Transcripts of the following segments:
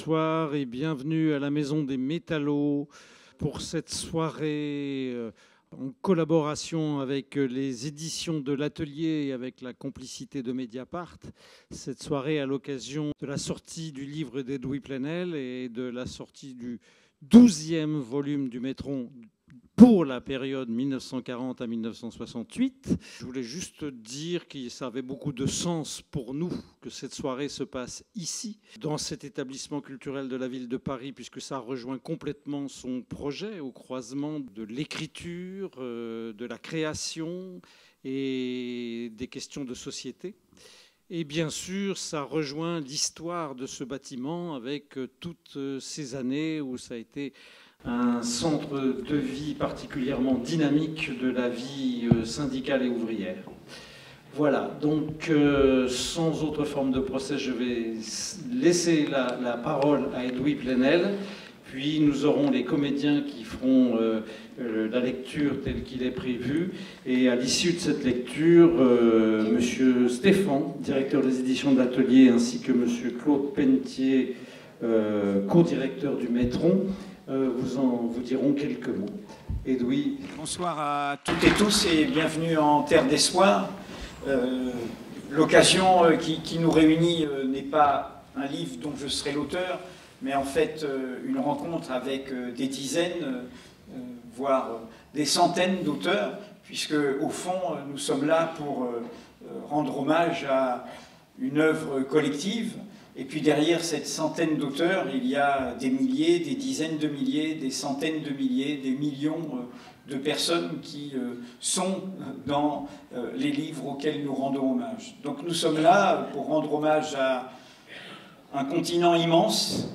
bonsoir et bienvenue à la Maison des Métallos pour cette soirée en collaboration avec les éditions de l'Atelier et avec la complicité de Mediapart. Cette soirée à l'occasion de la sortie du livre d'Edoui Plenel et de la sortie du 12e volume du Métron pour la période 1940 à 1968. Je voulais juste dire que ça avait beaucoup de sens pour nous que cette soirée se passe ici, dans cet établissement culturel de la ville de Paris, puisque ça rejoint complètement son projet au croisement de l'écriture, de la création et des questions de société. Et bien sûr, ça rejoint l'histoire de ce bâtiment avec toutes ces années où ça a été un centre de vie particulièrement dynamique de la vie syndicale et ouvrière. Voilà, donc sans autre forme de procès, je vais laisser la parole à Edoui Plenel, puis nous aurons les comédiens qui feront la lecture telle qu'il est prévu, et à l'issue de cette lecture, Monsieur Stéphane, directeur des éditions de l'Atelier, ainsi que Monsieur Claude Pentier, co-directeur du Métron, vous diront quelques mots. Edoui. Bonsoir à toutes et tous et bienvenue en Terre d'Espoir. L'occasion qui nous réunit n'est pas un livre dont je serai l'auteur, mais en fait une rencontre avec des dizaines, voire des centaines d'auteurs, puisque au fond nous sommes là pour rendre hommage à une œuvre collective. Et puis derrière cette centaine d'auteurs, il y a des milliers, des dizaines de milliers, des centaines de milliers, des millions de personnes qui sont dans les livres auxquels nous rendons hommage. Donc nous sommes là pour rendre hommage à un continent immense.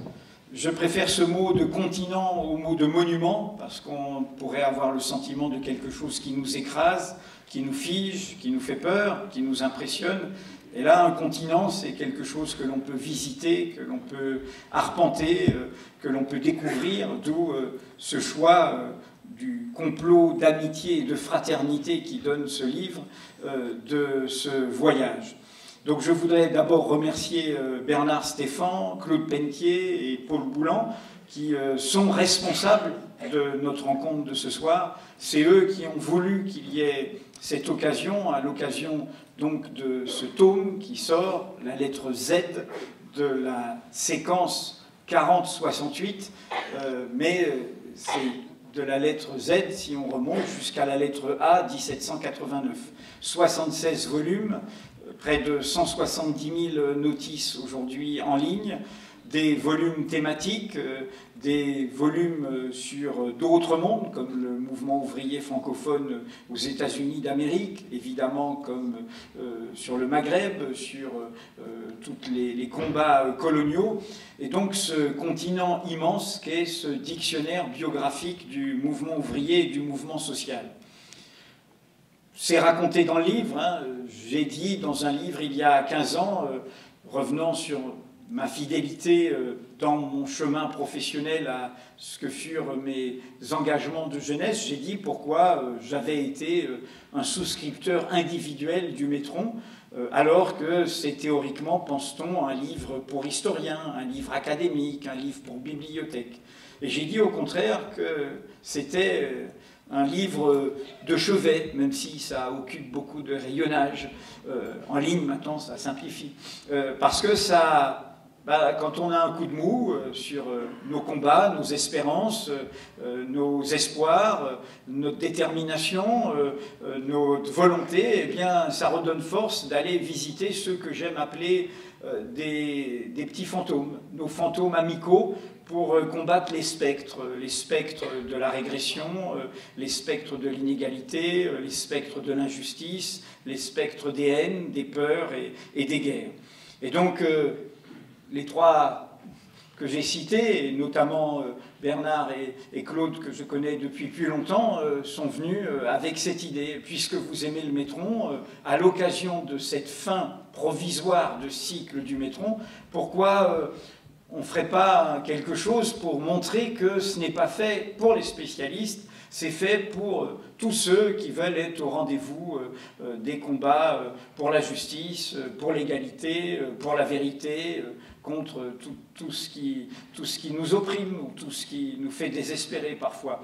Je préfère ce mot de continent au mot de monument, parce qu'on pourrait avoir le sentiment de quelque chose qui nous écrase, qui nous fige, qui nous fait peur, qui nous impressionne. Et là, un continent, c'est quelque chose que l'on peut visiter, que l'on peut arpenter, que l'on peut découvrir, d'où ce choix du complot d'amitié et de fraternité qui donne ce livre, de ce voyage. Donc je voudrais d'abord remercier Bernard Stéphane, Claude Pentier et Paul Boulan, qui sont responsables de notre rencontre de ce soir. C'est eux qui ont voulu qu'il y ait cette occasion, à l'occasion donc de ce tome qui sort, la lettre Z de la séquence 40-68, mais c'est de la lettre Z si on remonte jusqu'à la lettre A, 1789. 76 volumes, près de 170 000 notices aujourd'hui en ligne, des volumes thématiques, des volumes sur d'autres mondes, comme le mouvement ouvrier francophone aux États-Unis d'Amérique, évidemment comme sur le Maghreb, sur tous les combats coloniaux, et donc ce continent immense qu'est ce dictionnaire biographique du mouvement ouvrier et du mouvement social. C'est raconté dans le livre, hein. J'ai dit dans un livre il y a 15 ans, revenant sur ma fidélité dans mon chemin professionnel à ce que furent mes engagements de jeunesse, j'ai dit pourquoi j'avais été un souscripteur individuel du Métron, alors que c'est théoriquement, pense-t-on, un livre pour historiens, un livre académique, un livre pour bibliothèque. Et j'ai dit au contraire que c'était un livre de chevet, même si ça occupe beaucoup de rayonnage. En ligne, maintenant, ça simplifie. Parce que ça... quand on a un coup de mou sur nos combats, nos espérances, nos espoirs, notre détermination, notre volonté, eh bien, ça redonne force d'aller visiter ceux que j'aime appeler des petits fantômes, nos fantômes amicaux, pour combattre les spectres de la régression, les spectres de l'inégalité, les spectres de l'injustice, les spectres des haines, des peurs et des guerres. Et donc, les trois que j'ai cités, et notamment Bernard et Claude, que je connais depuis plus longtemps, sont venus avec cette idée. Puisque vous aimez le Métron, à l'occasion de cette fin provisoire de cycle du Métron, pourquoi on ne ferait pas quelque chose pour montrer que ce n'est pas fait pour les spécialistes, c'est fait pour tous ceux qui veulent être au rendez-vous des combats pour la justice, pour l'égalité, pour la vérité, contre tout ce qui nous opprime, ou tout ce qui nous fait désespérer parfois.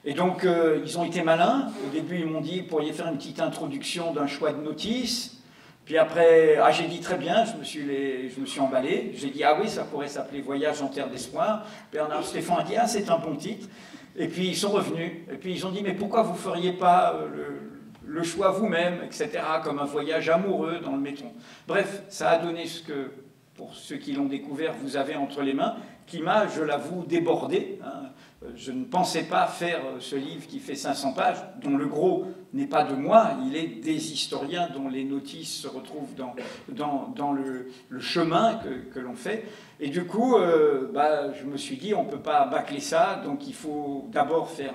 Et donc, ils ont été malins. Au début, ils m'ont dit, vous pourriez faire une petite introduction d'un choix de notice. Puis après, j'ai dit très bien, je me suis emballé. J'ai dit, ah oui, ça pourrait s'appeler Voyage en terre d'espoir. Bernard Stéphane a dit, ah, c'est un bon titre. Et puis, ils sont revenus. Et puis, ils ont dit, mais pourquoi vous ne feriez pas le choix vous-même, etc., comme un voyage amoureux dans le métron. Bref, ça a donné ce que, pour ceux qui l'ont découvert, vous avez entre les mains, qui m'a, je l'avoue, débordé. Hein. Je ne pensais pas faire ce livre qui fait 500 pages, dont le gros n'est pas de moi, il est des historiens dont les notices se retrouvent dans le chemin que l'on fait. Et du coup, je me suis dit, on ne peut pas bâcler ça, donc il faut d'abord faire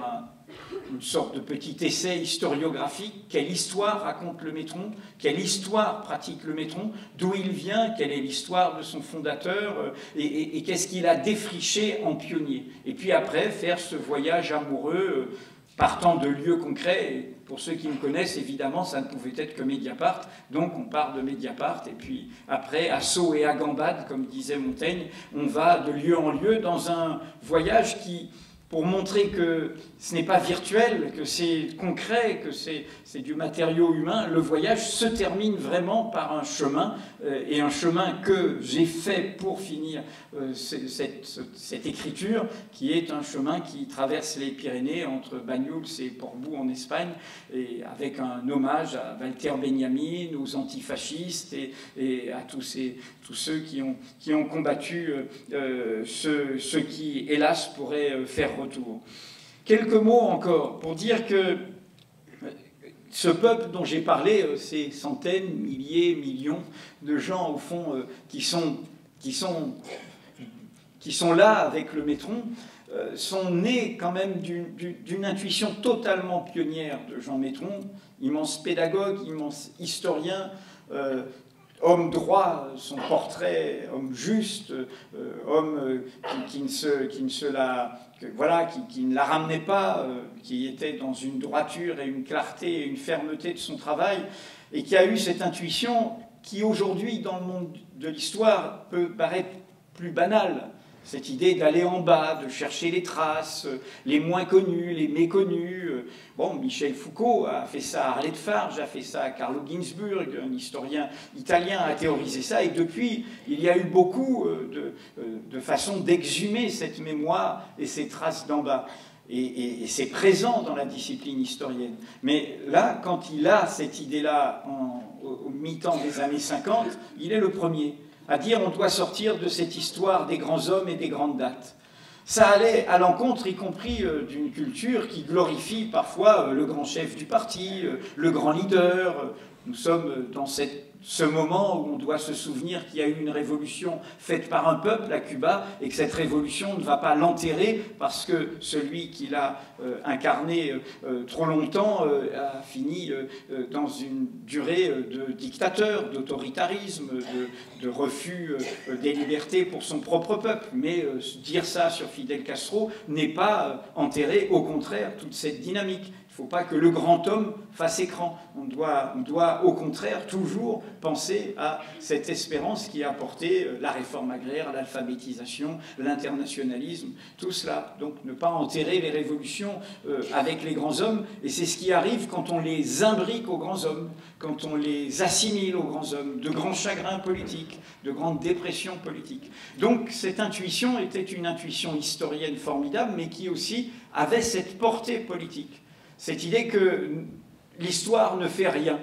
une sorte de petit essai historiographique. Quelle histoire raconte le métron? Quelle histoire pratique le métron? D'où il vient? Quelle est l'histoire de son fondateur? Et qu'est-ce qu'il a défriché en pionnier? Et puis après, faire ce voyage amoureux partant de lieux concrets. Et pour ceux qui me connaissent, évidemment, ça ne pouvait être que Mediapart. Donc on part de Mediapart. Et puis après, à Sceaux et à Gambade, comme disait Montaigne, on va de lieu en lieu dans un voyage qui... pour montrer que ce n'est pas virtuel, que c'est concret, que c'est du matériau humain, le voyage se termine vraiment par un chemin, et un chemin que j'ai fait pour finir cette écriture, qui est un chemin qui traverse les Pyrénées entre Banyuls et Portbou en Espagne, et avec un hommage à Walter Benjamin, aux antifascistes et à tous ceux qui ont combattu ceux qui, hélas, pourraient faire retour. Quelques mots encore pour dire que ce peuple dont j'ai parlé, ces centaines, milliers, millions de gens, au fond, qui sont là avec le métron, sont nés quand même d'une intuition totalement pionnière de Jean Métron, immense pédagogue, immense historien, homme droit, son portrait, homme juste, homme qui ne la ramenait pas, qui était dans une droiture et une clarté et une fermeté de son travail, et qui a eu cette intuition qui aujourd'hui, dans le monde de l'histoire, peut paraître plus banale. Cette idée d'aller en bas, de chercher les traces, les moins connus, les méconnus. Bon, Michel Foucault a fait ça à Arlette Farge, a fait ça à Carlo Ginzburg, un historien italien a théorisé ça, et depuis, il y a eu beaucoup de façons d'exhumer cette mémoire et ces traces d'en bas. Et c'est présent dans la discipline historienne. Mais là, quand il a cette idée-là au mi-temps des années 50, il est le premier à dire on doit sortir de cette histoire des grands hommes et des grandes dates. Ça allait à l'encontre, y compris d'une culture qui glorifie parfois le grand chef du parti, le grand leader. Nous sommes dans ce moment où on doit se souvenir qu'il y a eu une révolution faite par un peuple à Cuba et que cette révolution ne va pas l'enterrer parce que celui qui l'a incarné trop longtemps a fini dans une durée de dictateur, d'autoritarisme, de refus des libertés pour son propre peuple. Mais dire ça sur Fidel Castro n'est pas enterrer, au contraire, toute cette dynamique. Il ne faut pas que le grand homme fasse écran. On doit au contraire toujours penser à cette espérance qui a apporté la réforme agraire, l'alphabétisation, l'internationalisme, tout cela. Donc ne pas enterrer les révolutions avec les grands hommes. Et c'est ce qui arrive quand on les imbrique aux grands hommes, quand on les assimile aux grands hommes, de grands chagrins politiques, de grandes dépressions politiques. Donc cette intuition était une intuition historienne formidable, mais qui aussi avait cette portée politique. Cette idée que l'histoire ne fait rien,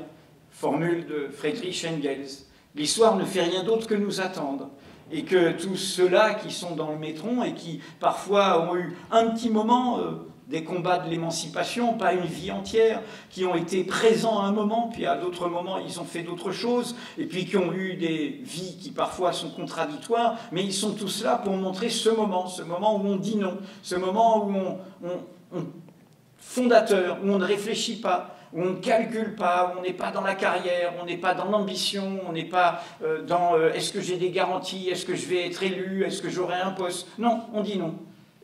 formule de Friedrich Engels, l'histoire ne fait rien d'autre que nous attendre, et que tous ceux-là qui sont dans le métron et qui parfois ont eu un petit moment des combats de l'émancipation, pas une vie entière, qui ont été présents à un moment, puis à d'autres moments ils ont fait d'autres choses, et puis qui ont eu des vies qui parfois sont contradictoires, mais ils sont tous là pour montrer ce moment où on dit non, ce moment où on fondateur, où on ne réfléchit pas, où on ne calcule pas, où on n'est pas dans la carrière, on n'est pas dans l'ambition, on n'est pas dans est-ce que j'ai des garanties, est-ce que je vais être élu, est-ce que j'aurai un poste. Non, on dit non.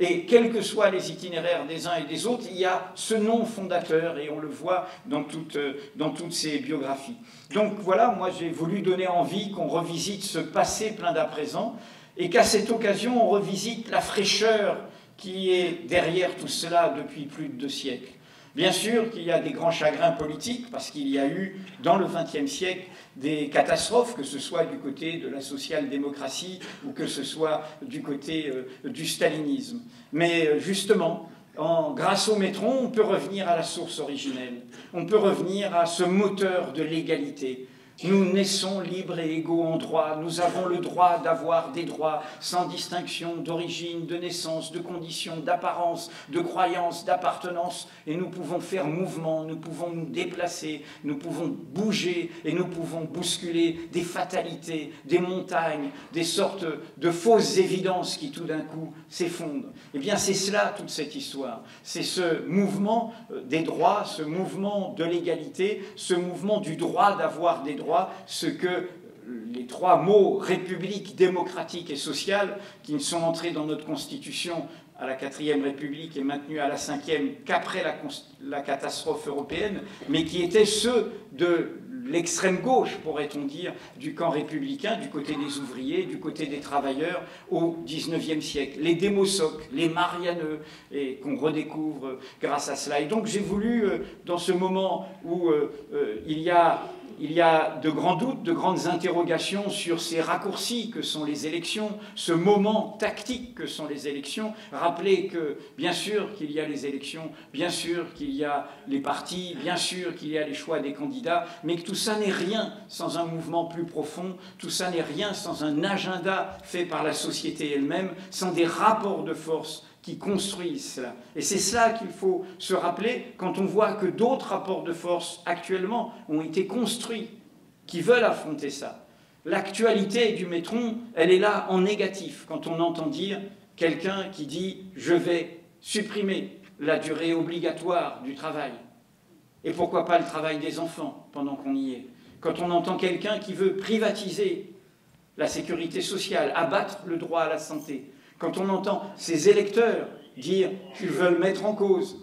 Et quels que soient les itinéraires des uns et des autres, il y a ce nom fondateur, et on le voit dans toutes ces biographies. Donc voilà, moi j'ai voulu donner envie qu'on revisite ce passé plein d'à présent, et qu'à cette occasion, on revisite la fraîcheur qui est derrière tout cela depuis plus de 2 siècles. Bien sûr qu'il y a des grands chagrins politiques, parce qu'il y a eu, dans le XXe siècle, des catastrophes, que ce soit du côté de la social-démocratie ou que ce soit du côté du stalinisme. Mais justement, grâce au métron, on peut revenir à la source originelle. On peut revenir à ce moteur de l'égalité. Nous naissons libres et égaux en droit. Nous avons le droit d'avoir des droits sans distinction d'origine, de naissance, de condition, d'apparence, de croyance, d'appartenance. Et nous pouvons faire mouvement, nous pouvons nous déplacer, nous pouvons bouger et nous pouvons bousculer des fatalités, des montagnes, des sortes de fausses évidences qui tout d'un coup s'effondrent. Eh bien, c'est cela, toute cette histoire. C'est ce mouvement des droits, ce mouvement de l'égalité, ce mouvement du droit d'avoir des droits, ce que les 3 mots république, démocratique et sociale, qui ne sont entrés dans notre Constitution à la 4e République et maintenus à la 5e qu'après la catastrophe européenne, mais qui étaient ceux de l'extrême gauche, pourrait-on dire, du camp républicain, du côté des ouvriers, du côté des travailleurs, au XIXe siècle. Les démosoques, les marianeux, et qu'on redécouvre grâce à cela. Et donc j'ai voulu, dans ce moment où il y a de grands doutes, de grandes interrogations sur ces raccourcis que sont les élections, ce moment tactique que sont les élections, rappeler que, bien sûr qu'il y a les élections, bien sûr qu'il y a les partis, bien sûr qu'il y a les choix des candidats, mais que tout ça n'est rien sans un mouvement plus profond, tout ça n'est rien sans un agenda fait par la société elle-même, sans des rapports de force qui construisent cela. Et c'est cela qu'il faut se rappeler quand on voit que d'autres rapports de force actuellement ont été construits, qui veulent affronter ça. L'actualité du métron, elle est là en négatif, quand on entend dire quelqu'un qui dit « je vais supprimer la durée obligatoire du travail ». Et pourquoi pas le travail des enfants, pendant qu'on y est. Quand on entend quelqu'un qui veut privatiser la sécurité sociale, abattre le droit à la santé. Quand on entend ces électeurs dire qu'ils veulent mettre en cause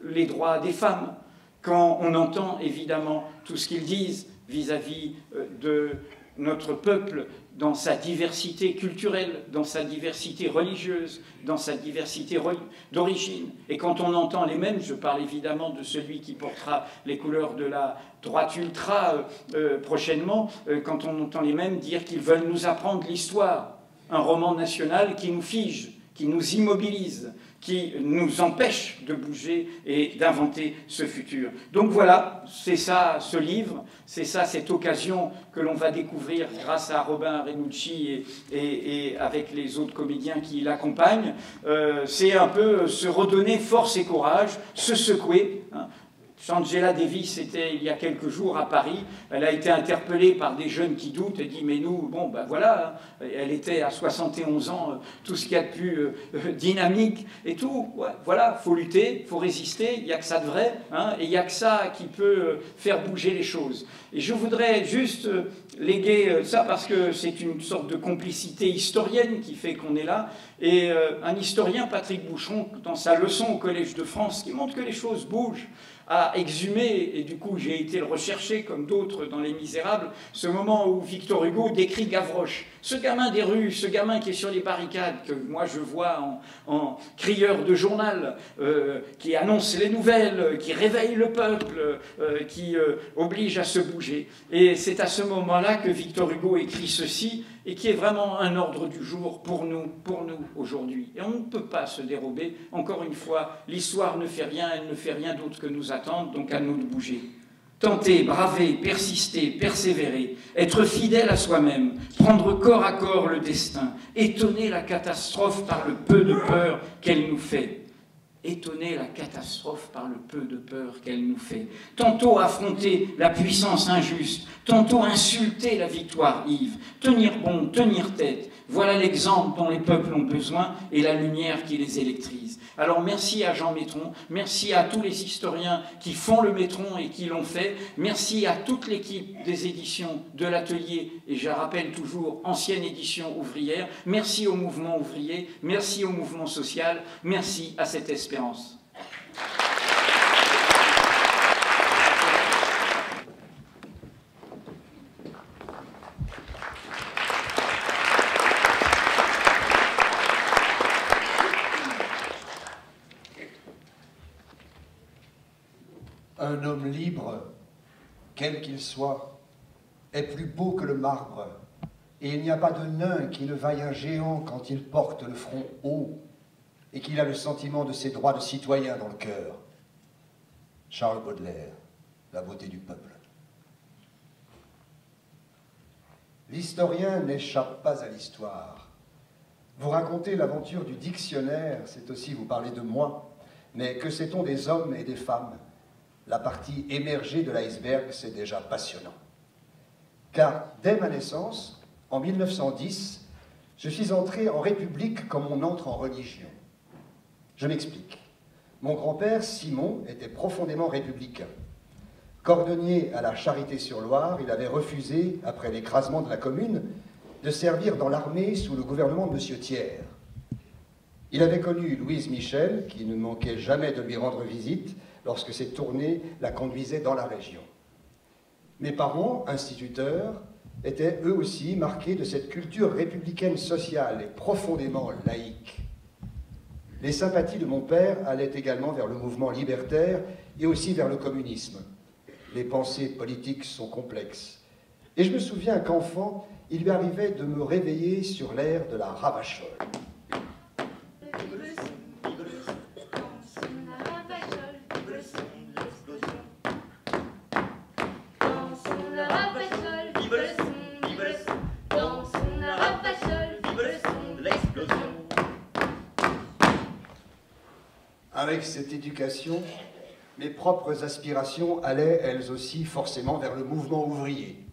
les droits des femmes, quand on entend évidemment tout ce qu'ils disent vis-à-vis de notre peuple dans sa diversité culturelle, dans sa diversité religieuse, dans sa diversité d'origine. Et quand on entend les mêmes, je parle évidemment de celui qui portera les couleurs de la droite ultra prochainement, quand on entend les mêmes dire qu'ils veulent nous apprendre l'histoire, un roman national qui nous fige, qui nous immobilise, qui nous empêche de bouger et d'inventer ce futur. Donc voilà, c'est ça ce livre, c'est ça cette occasion que l'on va découvrir grâce à Robin Renucci et avec les autres comédiens qui l'accompagnent. C'est un peu se redonner force et courage, se secouer, hein. Angela Davis était il y a quelques jours à Paris, elle a été interpellée par des jeunes qui doutent et dit mais nous, bon ben voilà, hein. Elle était à 71 ans, tout ce qu'il y a de plus dynamique et tout, ouais, voilà, faut lutter, faut résister, il n'y a que ça de vrai, hein, et il n'y a que ça qui peut faire bouger les choses. Et je voudrais juste léguer ça parce que c'est une sorte de complicité historienne qui fait qu'on est là, et un historien, Patrick Boucheron, dans sa leçon au Collège de France, qui montre que les choses bougent, a exhumé, et du coup j'ai été le rechercher comme d'autres dans Les Misérables, ce moment où Victor Hugo décrit Gavroche, ce gamin des rues, ce gamin qui est sur les barricades, que moi je vois en crieur de journal, qui annonce les nouvelles, qui réveille le peuple, qui oblige à se bouger. Et c'est à ce moment-là que Victor Hugo écrit ceci, et qui est vraiment un ordre du jour pour nous aujourd'hui. Et on ne peut pas se dérober. Encore une fois, l'histoire ne fait rien, elle ne fait rien d'autre que nous attendre, donc à nous de bouger. Tenter, braver, persister, persévérer, être fidèle à soi-même, prendre corps à corps le destin, étonner la catastrophe par le peu de peur qu'elle nous fait. étonner la catastrophe par le peu de peur qu'elle nous fait. Tantôt affronter la puissance injuste, tantôt insulter la victoire Yves. Tenir bon, tenir tête, voilà l'exemple dont les peuples ont besoin et la lumière qui les électrise. Alors merci à Jean Métron, merci à tous les historiens qui font le Métron et qui l'ont fait, merci à toute l'équipe des éditions de l'Atelier, et je rappelle toujours, ancienne édition ouvrière, merci au mouvement ouvrier, merci au mouvement social, merci à cette espérance. Un homme libre, quel qu'il soit, est plus beau que le marbre, et il n'y a pas de nain qui ne vaille un géant quand il porte le front haut et qu'il a le sentiment de ses droits de citoyen dans le cœur. Charles Baudelaire, La beauté du peuple. L'historien n'échappe pas à l'histoire. Vous racontez l'aventure du dictionnaire, c'est aussi vous parler de moi, mais que sait-on des hommes et des femmes? La partie émergée de l'iceberg, c'est déjà passionnant. Car dès ma naissance, en 1910, je suis entré en République comme on entre en religion. Je m'explique. Mon grand-père, Simon, était profondément républicain. Cordonnier à la Charité-sur-Loire, il avait refusé, après l'écrasement de la Commune, de servir dans l'armée sous le gouvernement de M. Thiers. Il avait connu Louise Michel, qui ne manquait jamais de lui rendre visite, lorsque ses tournées la conduisaient dans la région. Mes parents, instituteurs, étaient eux aussi marqués de cette culture républicaine sociale et profondément laïque. Les sympathies de mon père allaient également vers le mouvement libertaire et aussi vers le communisme. Les pensées politiques sont complexes. Et je me souviens qu'enfant, il lui arrivait de me réveiller sur l'air de la Ravachole. Avec cette éducation, mes propres aspirations allaient, elles aussi, forcément vers le mouvement ouvrier.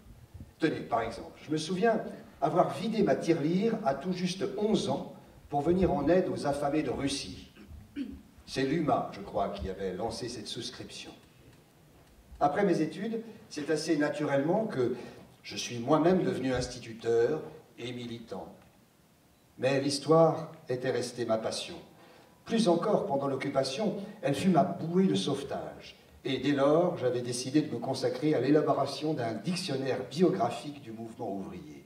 Tenez, par exemple, je me souviens avoir vidé ma tirelire à tout juste 11 ans pour venir en aide aux affamés de Russie. C'est l'UMA, je crois, qui avait lancé cette souscription. Après mes études, c'est assez naturellement que je suis moi-même devenu instituteur et militant. Mais l'histoire était restée ma passion. Plus encore, pendant l'occupation, elle fut ma bouée de sauvetage. Et dès lors, j'avais décidé de me consacrer à l'élaboration d'un dictionnaire biographique du mouvement ouvrier.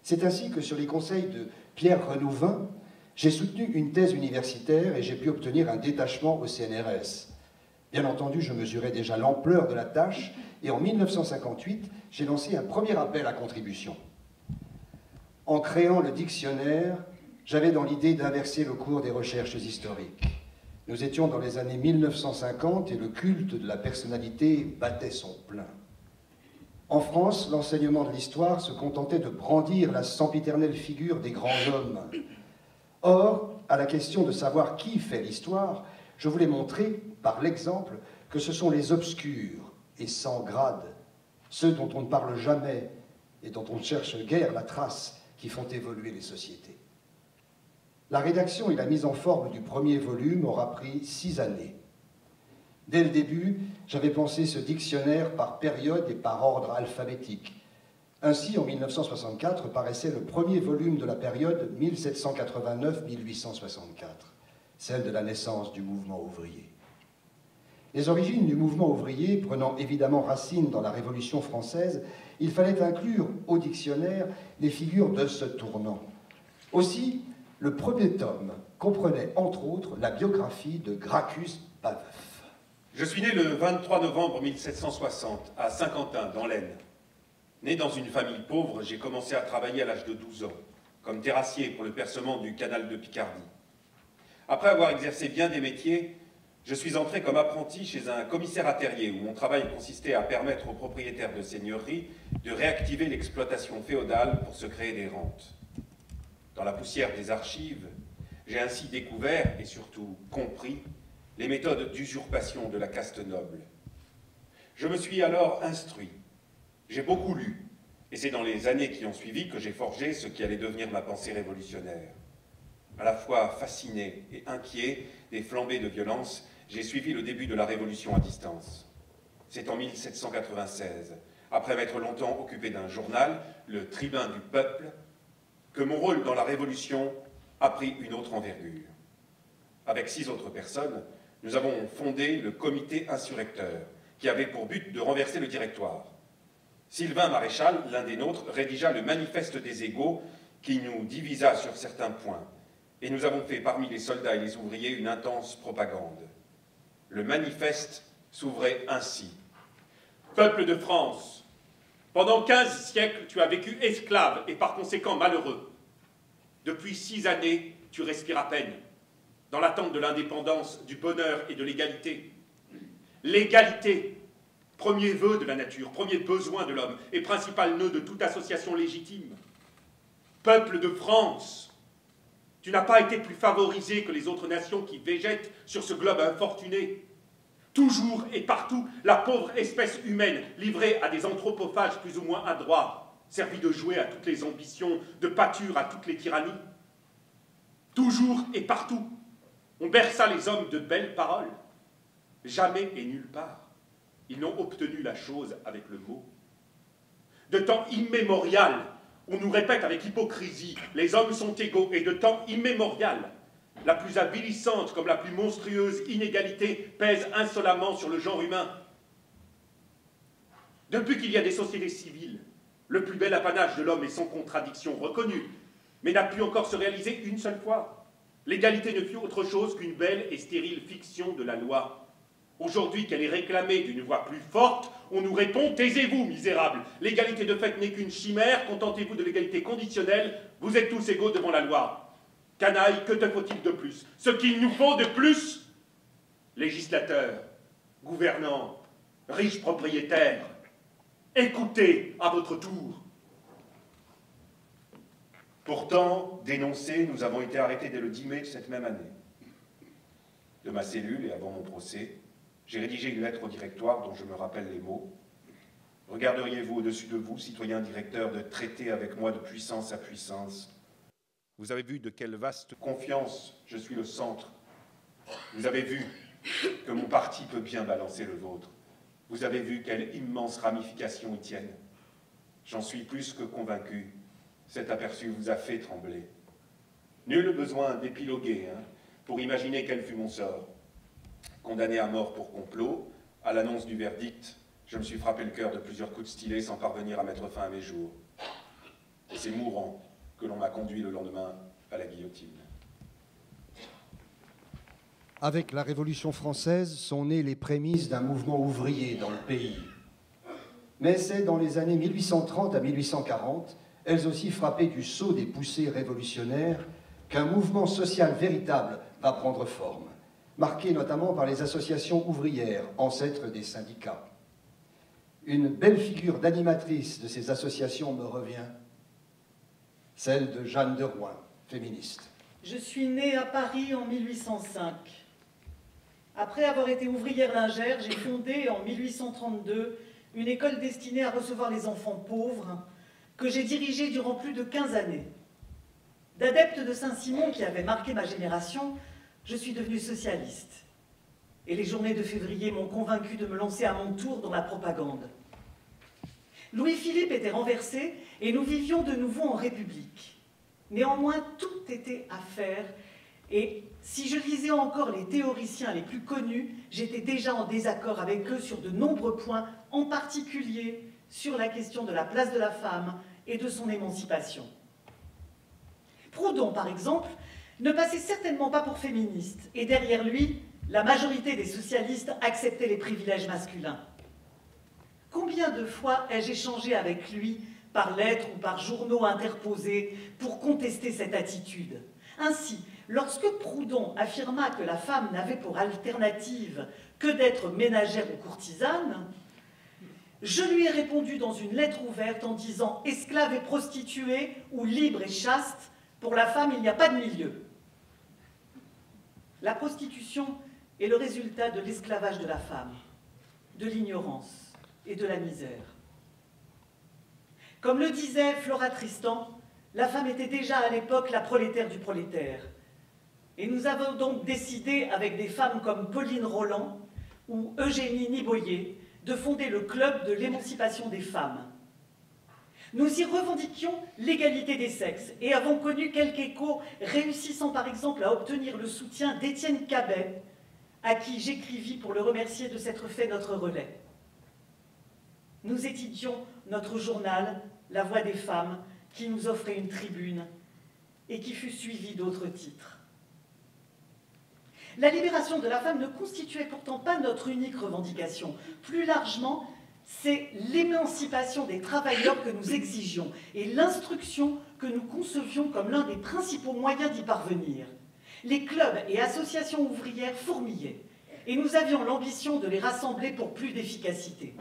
C'est ainsi que, sur les conseils de Pierre Renouvin, j'ai soutenu une thèse universitaire et j'ai pu obtenir un détachement au CNRS. Bien entendu, je mesurais déjà l'ampleur de la tâche et en 1958, j'ai lancé un premier appel à contribution. En créant le dictionnaire, j'avais dans l'idée d'inverser le cours des recherches historiques. Nous étions dans les années 1950 et le culte de la personnalité battait son plein. En France, l'enseignement de l'histoire se contentait de brandir la sempiternelle figure des grands hommes. Or, à la question de savoir qui fait l'histoire, je voulais montrer, par l'exemple, que ce sont les obscurs et sans grade, ceux dont on ne parle jamais et dont on ne cherche guère la trace, qui font évoluer les sociétés. La rédaction et la mise en forme du premier volume aura pris 6 années. Dès le début, j'avais pensé ce dictionnaire par période et par ordre alphabétique. Ainsi, en 1964, paraissait le premier volume de la période 1789-1864, celle de la naissance du mouvement ouvrier. Les origines du mouvement ouvrier, prenant évidemment racine dans la Révolution française, il fallait inclure au dictionnaire les figures de ce tournant. Aussi, le premier tome comprenait, entre autres, la biographie de Gracchus Babeuf. Je suis né le 23 novembre 1760 à Saint-Quentin, dans l'Aisne. Né dans une famille pauvre, j'ai commencé à travailler à l'âge de 12 ans, comme terrassier pour le percement du canal de Picardie. Après avoir exercé bien des métiers, je suis entré comme apprenti chez un commissaire à terrier où mon travail consistait à permettre aux propriétaires de seigneuries de réactiver l'exploitation féodale pour se créer des rentes. Dans la poussière des archives, J'ai ainsi découvert et surtout compris les méthodes d'usurpation de la caste noble. Je me suis alors instruit. J'ai beaucoup lu, et c'est dans les années qui ont suivi que j'ai forgé ce qui allait devenir ma pensée révolutionnaire. À la fois fasciné et inquiet des flambées de violence, j'ai suivi le début de la Révolution à distance. C'est en 1796, après m'être longtemps occupé d'un journal, le Tribun du Peuple, que mon rôle dans la Révolution a pris une autre envergure. Avec 6 autres personnes, nous avons fondé le comité insurrecteur, qui avait pour but de renverser le directoire. Sylvain Maréchal, l'un des nôtres, rédigea le manifeste des égaux qui nous divisa sur certains points, et nous avons fait parmi les soldats et les ouvriers une intense propagande. Le manifeste s'ouvrait ainsi. Peuple de France, pendant 15 siècles, tu as vécu esclave et par conséquent malheureux. Depuis 6 années, tu respires à peine, dans l'attente de l'indépendance, du bonheur et de l'égalité. L'égalité, premier vœu de la nature, premier besoin de l'homme et principal nœud de toute association légitime. Peuple de France, tu n'as pas été plus favorisé que les autres nations qui végètent sur ce globe infortuné. Toujours et partout, la pauvre espèce humaine, livrée à des anthropophages plus ou moins adroits, servi de jouet à toutes les ambitions, de pâture à toutes les tyrannies. Toujours et partout, on berça les hommes de belles paroles. Jamais et nulle part, ils n'ont obtenu la chose avec le mot. De temps immémorial, on nous répète avec hypocrisie, les hommes sont égaux, et de temps immémorial, la plus avilissante comme la plus monstrueuse inégalité pèse insolemment sur le genre humain. Depuis qu'il y a des sociétés civiles, le plus bel apanage de l'homme est sans contradiction reconnu, mais n'a pu encore se réaliser une seule fois. L'égalité ne fut autre chose qu'une belle et stérile fiction de la loi. Aujourd'hui qu'elle est réclamée d'une voix plus forte, on nous répond « Taisez-vous, misérables, l'égalité de fait n'est qu'une chimère, contentez-vous de l'égalité conditionnelle, vous êtes tous égaux devant la loi. » Canaille, que te faut-il de plus? Ce qu'il nous faut de plus? Législateurs, gouvernants, riches propriétaires, écoutez à votre tour. Pourtant, dénoncés, nous avons été arrêtés dès le 10 mai de cette même année. De ma cellule et avant mon procès, j'ai rédigé une lettre au directoire dont je me rappelle les mots. « Regarderiez-vous au-dessus de vous, citoyen directeur, de traiter avec moi de puissance à puissance? Vous avez vu de quelle vaste confiance je suis le centre. Vous avez vu que mon parti peut bien balancer le vôtre. Vous avez vu quelle immense ramification y tiennent. J'en suis plus que convaincu. Cet aperçu vous a fait trembler. Nul besoin d'épiloguer pour imaginer quel fut mon sort. Condamné à mort pour complot, à l'annonce du verdict, je me suis frappé le cœur de plusieurs coups de stylet sans parvenir à mettre fin à mes jours. Et c'est mourant que l'on m'a conduit le lendemain à la guillotine. Avec la Révolution française sont nées les prémices d'un mouvement ouvrier dans le pays. Mais c'est dans les années 1830 à 1840, elles aussi frappées du sceau des poussées révolutionnaires, qu'un mouvement social véritable va prendre forme, marqué notamment par les associations ouvrières, ancêtres des syndicats. Une belle figure d'animatrice de ces associations me revient, celle de Jeanne de Rouen, féministe. Je suis née à Paris en 1805. Après avoir été ouvrière lingère, j'ai fondé en 1832 une école destinée à recevoir les enfants pauvres que j'ai dirigée durant plus de 15 années. D'adepte de Saint-Simon qui avait marqué ma génération, je suis devenue socialiste. Et les journées de février m'ont convaincue de me lancer à mon tour dans la propagande. Louis-Philippe était renversé et nous vivions de nouveau en République. Néanmoins, tout était à faire et si je lisais encore les théoriciens les plus connus, j'étais déjà en désaccord avec eux sur de nombreux points, en particulier sur la question de la place de la femme et de son émancipation. Proudhon, par exemple, ne passait certainement pas pour féministe et derrière lui, la majorité des socialistes acceptaient les privilèges masculins. Combien de fois ai-je échangé avec lui, par lettres ou par journaux interposés, pour contester cette attitude? Ainsi, lorsque Proudhon affirma que la femme n'avait pour alternative que d'être ménagère ou courtisane, je lui ai répondu dans une lettre ouverte en disant « esclave et prostituée ou libre et chaste, pour la femme il n'y a pas de milieu ». La prostitution est le résultat de l'esclavage de la femme, de l'ignorance et de la misère. Comme le disait Flora Tristan, la femme était déjà à l'époque la prolétaire du prolétaire. Et nous avons donc décidé, avec des femmes comme Pauline Roland ou Eugénie Niboyer, de fonder le club de l'émancipation des femmes. Nous y revendiquions l'égalité des sexes et avons connu quelques échos, réussissant par exemple à obtenir le soutien d'Étienne Cabet, à qui j'écrivis pour le remercier de s'être fait notre relais. Nous étudions notre journal, La Voix des femmes, qui nous offrait une tribune et qui fut suivi d'autres titres. La libération de la femme ne constituait pourtant pas notre unique revendication. Plus largement, c'est l'émancipation des travailleurs que nous exigions et l'instruction que nous concevions comme l'un des principaux moyens d'y parvenir. Les clubs et associations ouvrières fourmillaient et nous avions l'ambition de les rassembler pour plus d'efficacité.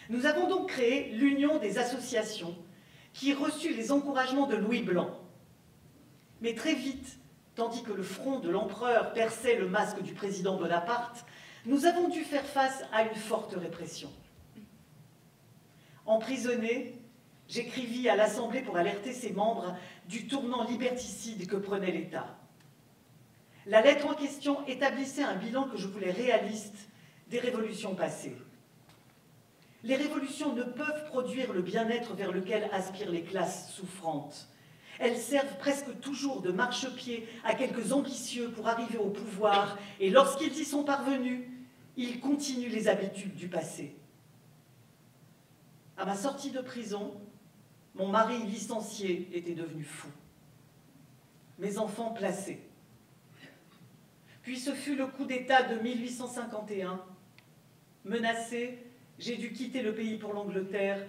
Nous avons donc créé l'Union des associations qui reçut les encouragements de Louis Blanc. Mais très vite, tandis que le front de l'empereur perçait le masque du président Bonaparte, nous avons dû faire face à une forte répression. Emprisonné, j'écrivis à l'Assemblée pour alerter ses membres du tournant liberticide que prenait l'État. La lettre en question établissait un bilan que je voulais réaliste des révolutions passées. Les révolutions ne peuvent produire le bien-être vers lequel aspirent les classes souffrantes. Elles servent presque toujours de marchepied à quelques ambitieux pour arriver au pouvoir, et lorsqu'ils y sont parvenus, ils continuent les habitudes du passé. À ma sortie de prison, mon mari licencié était devenu fou. Mes enfants placés. Puis ce fut le coup d'État de 1851. Menacé, j'ai dû quitter le pays pour l'Angleterre,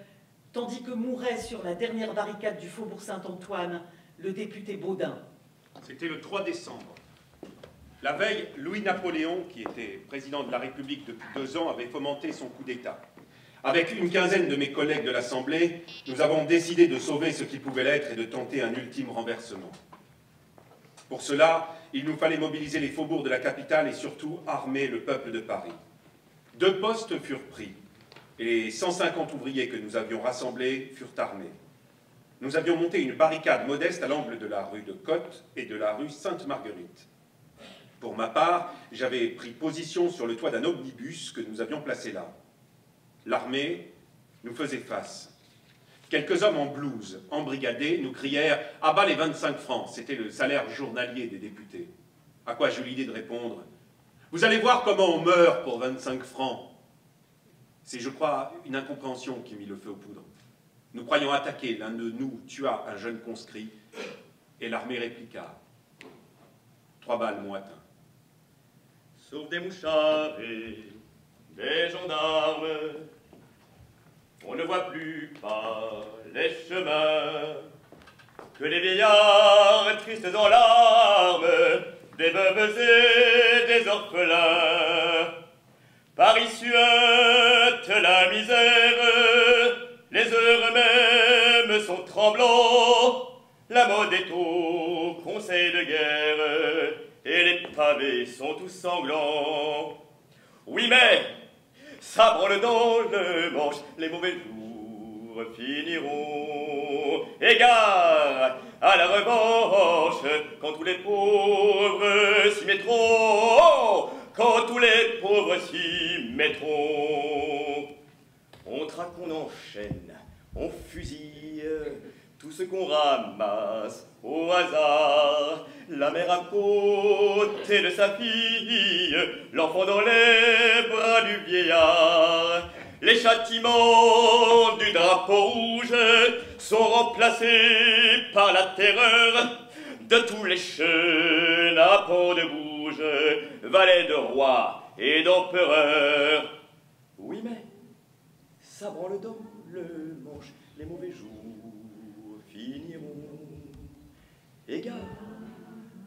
tandis que mourait sur la dernière barricade du faubourg Saint-Antoine le député Baudin. C'était le 3 décembre. La veille, Louis-Napoléon, qui était président de la République depuis 2 ans, avait fomenté son coup d'État. Avec une quinzaine de mes collègues de l'Assemblée, nous avons décidé de sauver ce qui pouvait l'être et de tenter un ultime renversement. Pour cela, il nous fallait mobiliser les faubourgs de la capitale et surtout armer le peuple de Paris. 2 postes furent pris et les 150 ouvriers que nous avions rassemblés furent armés. Nous avions monté une barricade modeste à l'angle de la rue de Cotte et de la rue Sainte-Marguerite. Pour ma part, j'avais pris position sur le toit d'un omnibus que nous avions placé là. L'armée nous faisait face. Quelques hommes en blouse, embrigadés, nous crièrent « À bas les 25 francs !» C'était le salaire journalier des députés. À quoi j'eus l'idée de répondre « Vous allez voir comment on meurt pour 25 francs !» C'est, je crois, une incompréhension qui mit le feu aux poudres. Nous croyons attaquer, l'un de nous tua un jeune conscrit, et l'armée répliqua. 3 balles m'ont atteint. Sauf des mouchards et des gendarmes, on ne voit plus par les chemins que les vieillards tristes en larmes, des veuves et des orphelins. Paris suinte la misère, les heures mêmes sont tremblants, la mode est au conseil de guerre, et les pavés sont tous sanglants. Oui, mais ça branle dans le manche, les mauvais jours finiront. Égard à la revanche, quand tous les pauvres s'y mettront, quand tous les pauvres s'y mettront. On traque, on enchaîne, on fusille tout ce qu'on ramasse au hasard. La mère à côté de sa fille, l'enfant dans les bras du vieillard. Les châtiments du drapeau rouge sont remplacés par la terreur de tous les chenapans de bouge, valets de rois et d'empereurs. Oui, mais ça branle dans le manche, les mauvais jours finiront. Égard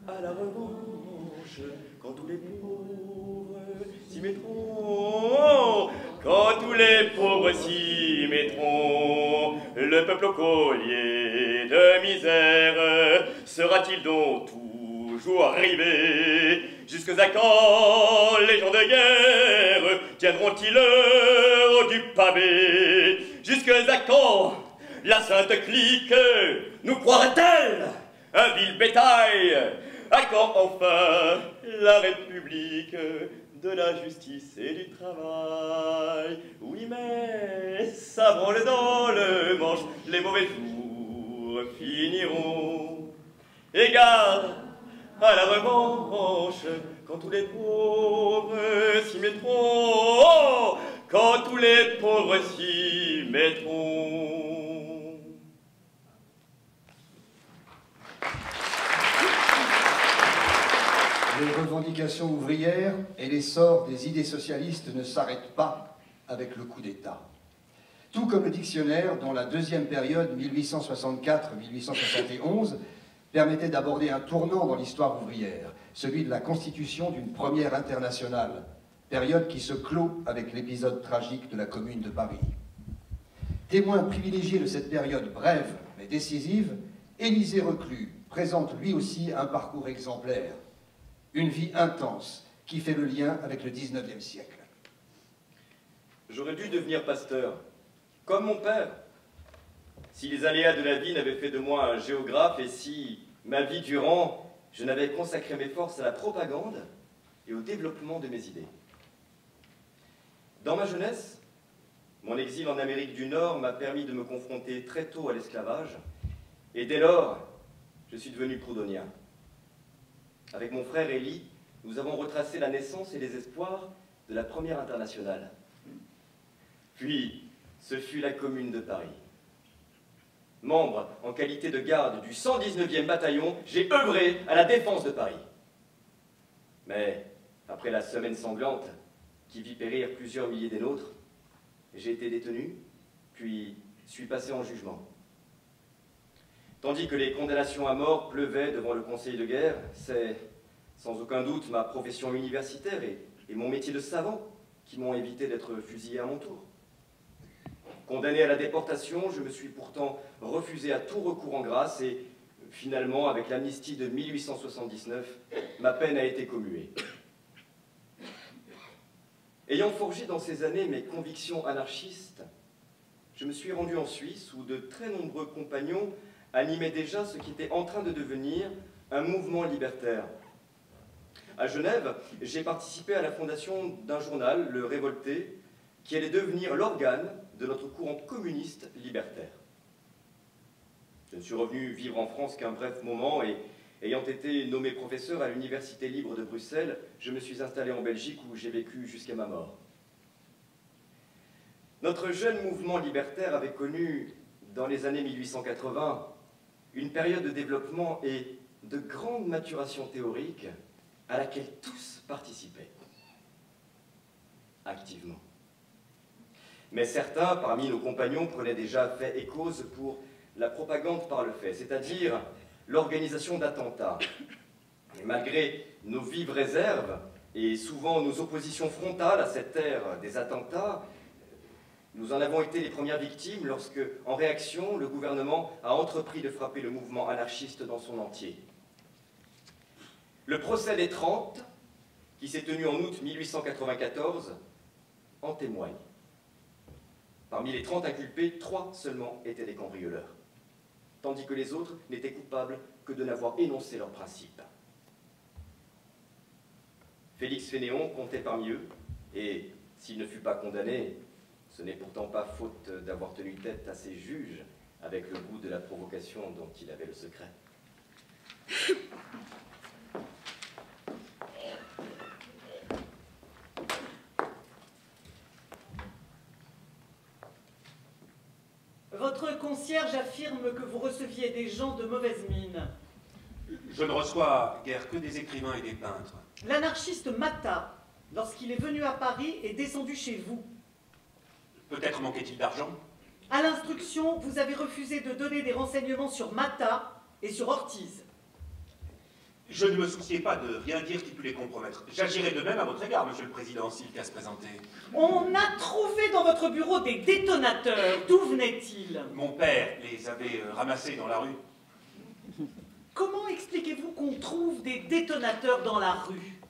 à la revanche, quand tous les pauvres s'y mettront, quand tous les pauvres s'y mettront, le peuple au collier de misère sera-t-il donc toujours arrivé Jusque à quand les gens de guerre tiendront-ils au du pavé? Jusque à quand la sainte clique nous croira-t-elle un vil bétail? À quand enfin la République de la justice et du travail? Oui, mais ça branle dans le manche, les mauvais jours finiront. Et garde à la revanche quand tous les pauvres s'y mettront, quand tous les pauvres s'y mettront. Les revendications ouvrières et l'essor des idées socialistes ne s'arrêtent pas avec le coup d'État. Tout comme le dictionnaire, dont la deuxième période, 1864-1871, permettait d'aborder un tournant dans l'histoire ouvrière, celui de la constitution d'une première internationale, période qui se clôt avec l'épisode tragique de la Commune de Paris. Témoin privilégié de cette période brève mais décisive, Élisée Reclus présente lui aussi un parcours exemplaire, une vie intense qui fait le lien avec le XIXe siècle. J'aurais dû devenir pasteur, comme mon père, si les aléas de la vie n'avaient fait de moi un géographe et si, ma vie durant, je n'avais consacré mes forces à la propagande et au développement de mes idées. Dans ma jeunesse, mon exil en Amérique du Nord m'a permis de me confronter très tôt à l'esclavage, et dès lors, je suis devenu proudhonien. Avec mon frère Élie, nous avons retracé la naissance et les espoirs de la première internationale. Puis, ce fut la Commune de Paris. Membre en qualité de garde du 119e bataillon, j'ai œuvré à la défense de Paris. Mais, après la semaine sanglante qui vit périr plusieurs milliers des nôtres, j'ai été détenu, puis suis passé en jugement. Tandis que les condamnations à mort pleuvaient devant le conseil de guerre, c'est sans aucun doute ma profession universitaire et mon métier de savant qui m'ont évité d'être fusillé à mon tour. Condamné à la déportation, je me suis pourtant refusé à tout recours en grâce et finalement, avec l'amnistie de 1879, ma peine a été commuée. Ayant forgé dans ces années mes convictions anarchistes, je me suis rendu en Suisse où de très nombreux compagnons animaient déjà ce qui était en train de devenir un mouvement libertaire. À Genève, j'ai participé à la fondation d'un journal, Le Révolté, qui allait devenir l'organe de notre courant communiste libertaire. Je ne suis revenu vivre en France qu'un bref moment et, ayant été nommé professeur à l'Université libre de Bruxelles, je me suis installé en Belgique où j'ai vécu jusqu'à ma mort. Notre jeune mouvement libertaire avait connu, dans les années 1880, une période de développement et de grande maturation théorique à laquelle tous participaient, activement. Mais certains, parmi nos compagnons, prenaient déjà fait et cause pour la propagande par le fait, c'est-à-dire l'organisation d'attentats. Et malgré nos vives réserves et souvent nos oppositions frontales à cette ère des attentats, nous en avons été les premières victimes lorsque, en réaction, le gouvernement a entrepris de frapper le mouvement anarchiste dans son entier. Le procès des 30, qui s'est tenu en août 1894, en témoigne. Parmi les 30 inculpés, 3 seulement étaient des cambrioleurs, tandis que les autres n'étaient coupables que de n'avoir énoncé leurs principes. Félix Fénéon comptait parmi eux, et s'il ne fut pas condamné, ce n'est pourtant pas faute d'avoir tenu tête à ses juges avec le goût de la provocation dont il avait le secret. Votre concierge affirme que vous receviez des gens de mauvaise mine. Je ne reçois guère que des écrivains et des peintres. L'anarchiste Mata, lorsqu'il est venu à Paris, est descendu chez vous. Peut-être manquait-il d'argent? À l'instruction, vous avez refusé de donner des renseignements sur Mata et sur Ortiz. Je ne me souciais pas de rien dire qui pût les compromettre. J'agirai de même à votre égard, Monsieur le Président, s'il qu'à se présenter. On a trouvé dans votre bureau des détonateurs. D'où venaient-ils? Mon père les avait ramassés dans la rue. Comment expliquez-vous qu'on trouve des détonateurs dans la rue?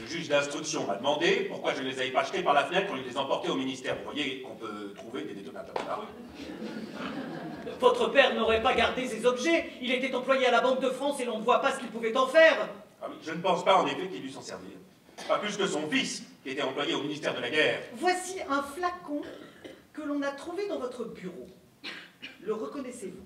Le juge d'instruction m'a demandé pourquoi je ne les avais pas jetés par la fenêtre au lieu de les emporter au ministère. Vous voyez qu'on peut trouver des détonateurs dans la rue. Votre père n'aurait pas gardé ces objets. Il était employé à la Banque de France et l'on ne voit pas ce qu'il pouvait en faire. Ah oui, je ne pense pas en effet qu'il dû s'en servir. Pas plus que son fils, qui était employé au ministère de la Guerre. Voici un flacon que l'on a trouvé dans votre bureau. Le reconnaissez-vous?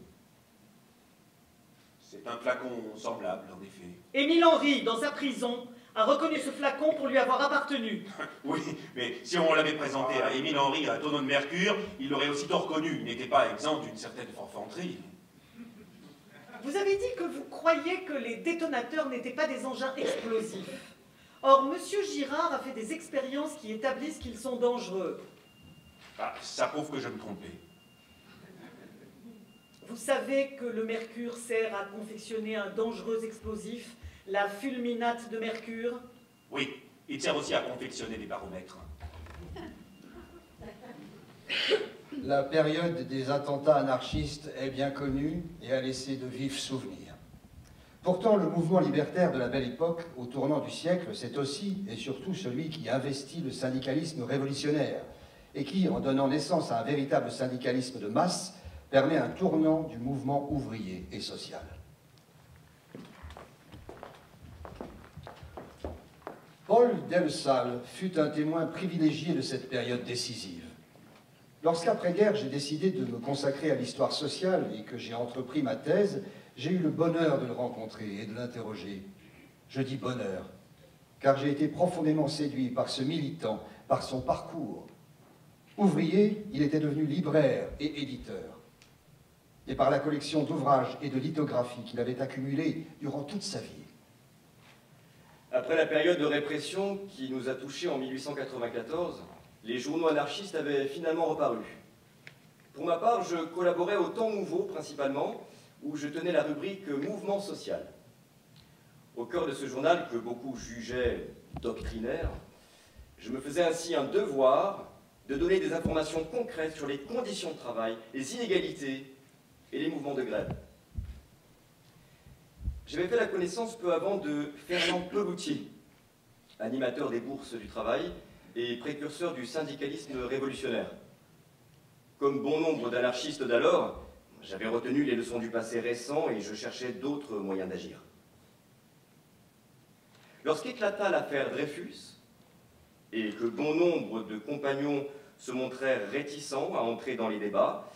C'est un flacon semblable, en effet. Émile Henry, dans sa prison, a reconnu ce flacon pour lui avoir appartenu. Oui, mais si on l'avait présenté à Émile Henry à un tonneau de mercure, il l'aurait aussitôt reconnu. Il n'était pas exempt d'une certaine forfanterie. Vous avez dit que vous croyiez que les détonateurs n'étaient pas des engins explosifs. Or, Monsieur Girard a fait des expériences qui établissent qu'ils sont dangereux. Ah, ça prouve que je me trompais. Vous savez que le mercure sert à confectionner un dangereux explosif, la fulminate de mercure? Oui, il sert aussi à confectionner des baromètres. La période des attentats anarchistes est bien connue et a laissé de vifs souvenirs. Pourtant, le mouvement libertaire de la Belle Époque, au tournant du siècle, c'est aussi et surtout celui qui investit le syndicalisme révolutionnaire et qui, en donnant naissance à un véritable syndicalisme de masse, permet un tournant du mouvement ouvrier et social. Paul Delsalle fut un témoin privilégié de cette période décisive. Lorsqu'après-guerre, j'ai décidé de me consacrer à l'histoire sociale et que j'ai entrepris ma thèse, j'ai eu le bonheur de le rencontrer et de l'interroger. Je dis bonheur, car j'ai été profondément séduit par ce militant, par son parcours. Ouvrier, il était devenu libraire et éditeur. Et par la collection d'ouvrages et de lithographies qu'il avait accumulées durant toute sa vie. Après la période de répression qui nous a touchés en 1894, les journaux anarchistes avaient finalement reparu. Pour ma part, je collaborais au Temps Nouveau principalement, où je tenais la rubrique Mouvement social. Au cœur de ce journal, que beaucoup jugeaient doctrinaire, je me faisais ainsi un devoir de donner des informations concrètes sur les conditions de travail, les inégalités et les mouvements de grève. J'avais fait la connaissance peu avant de Fernand Peloutier, animateur des bourses du travail et précurseur du syndicalisme révolutionnaire. Comme bon nombre d'anarchistes d'alors, j'avais retenu les leçons du passé récent et je cherchais d'autres moyens d'agir. Lorsqu'éclata l'affaire Dreyfus, et que bon nombre de compagnons se montrèrent réticents à entrer dans les débats,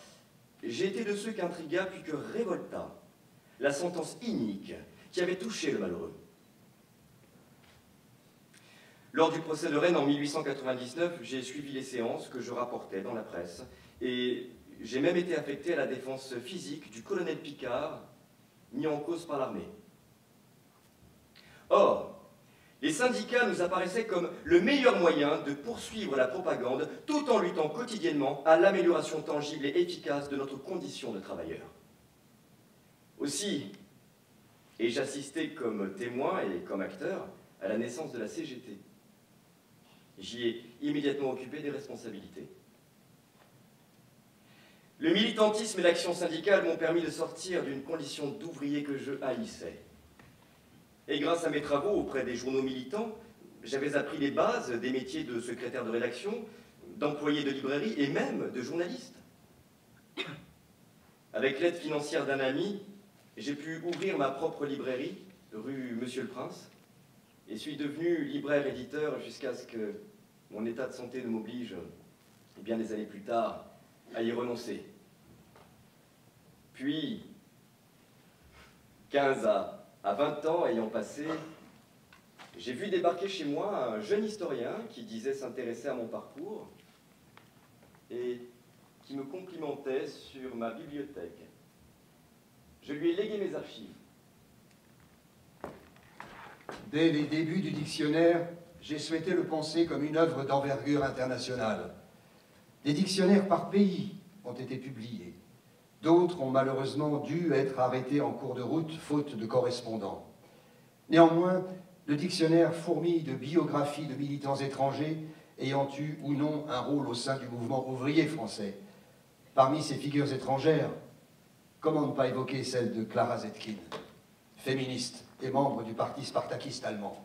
j'ai été de ceux qu'intrigua puis que révolta la sentence inique qui avait touché le malheureux. Lors du procès de Rennes en 1899, j'ai suivi les séances que je rapportais dans la presse et j'ai même été affecté à la défense physique du colonel Picard, mis en cause par l'armée. Or, les syndicats nous apparaissaient comme le meilleur moyen de poursuivre la propagande tout en luttant quotidiennement à l'amélioration tangible et efficace de notre condition de travailleur. Aussi, ai-je assisté comme témoin et comme acteur à la naissance de la CGT. J'y ai immédiatement occupé des responsabilités. Le militantisme et l'action syndicale m'ont permis de sortir d'une condition d'ouvrier que je haïssais. Et grâce à mes travaux auprès des journaux militants, j'avais appris les bases des métiers de secrétaire de rédaction, d'employé de librairie et même de journaliste. Avec l'aide financière d'un ami, j'ai pu ouvrir ma propre librairie, rue Monsieur le Prince, et suis devenu libraire-éditeur jusqu'à ce que mon état de santé ne m'oblige, et bien des années plus tard, à y renoncer. Puis, 15 à 20 ans ayant passé, j'ai vu débarquer chez moi un jeune historien qui disait s'intéresser à mon parcours et qui me complimentait sur ma bibliothèque. Je lui ai légué mes archives. Dès les débuts du dictionnaire, j'ai souhaité le penser comme une œuvre d'envergure internationale. Des dictionnaires par pays ont été publiés. D'autres ont malheureusement dû être arrêtés en cours de route, faute de correspondants. Néanmoins, le dictionnaire fourmille de biographies de militants étrangers ayant eu ou non un rôle au sein du mouvement ouvrier français. Parmi ces figures étrangères, comment ne pas évoquer celle de Clara Zetkin, féministe et membre du parti spartakiste allemand.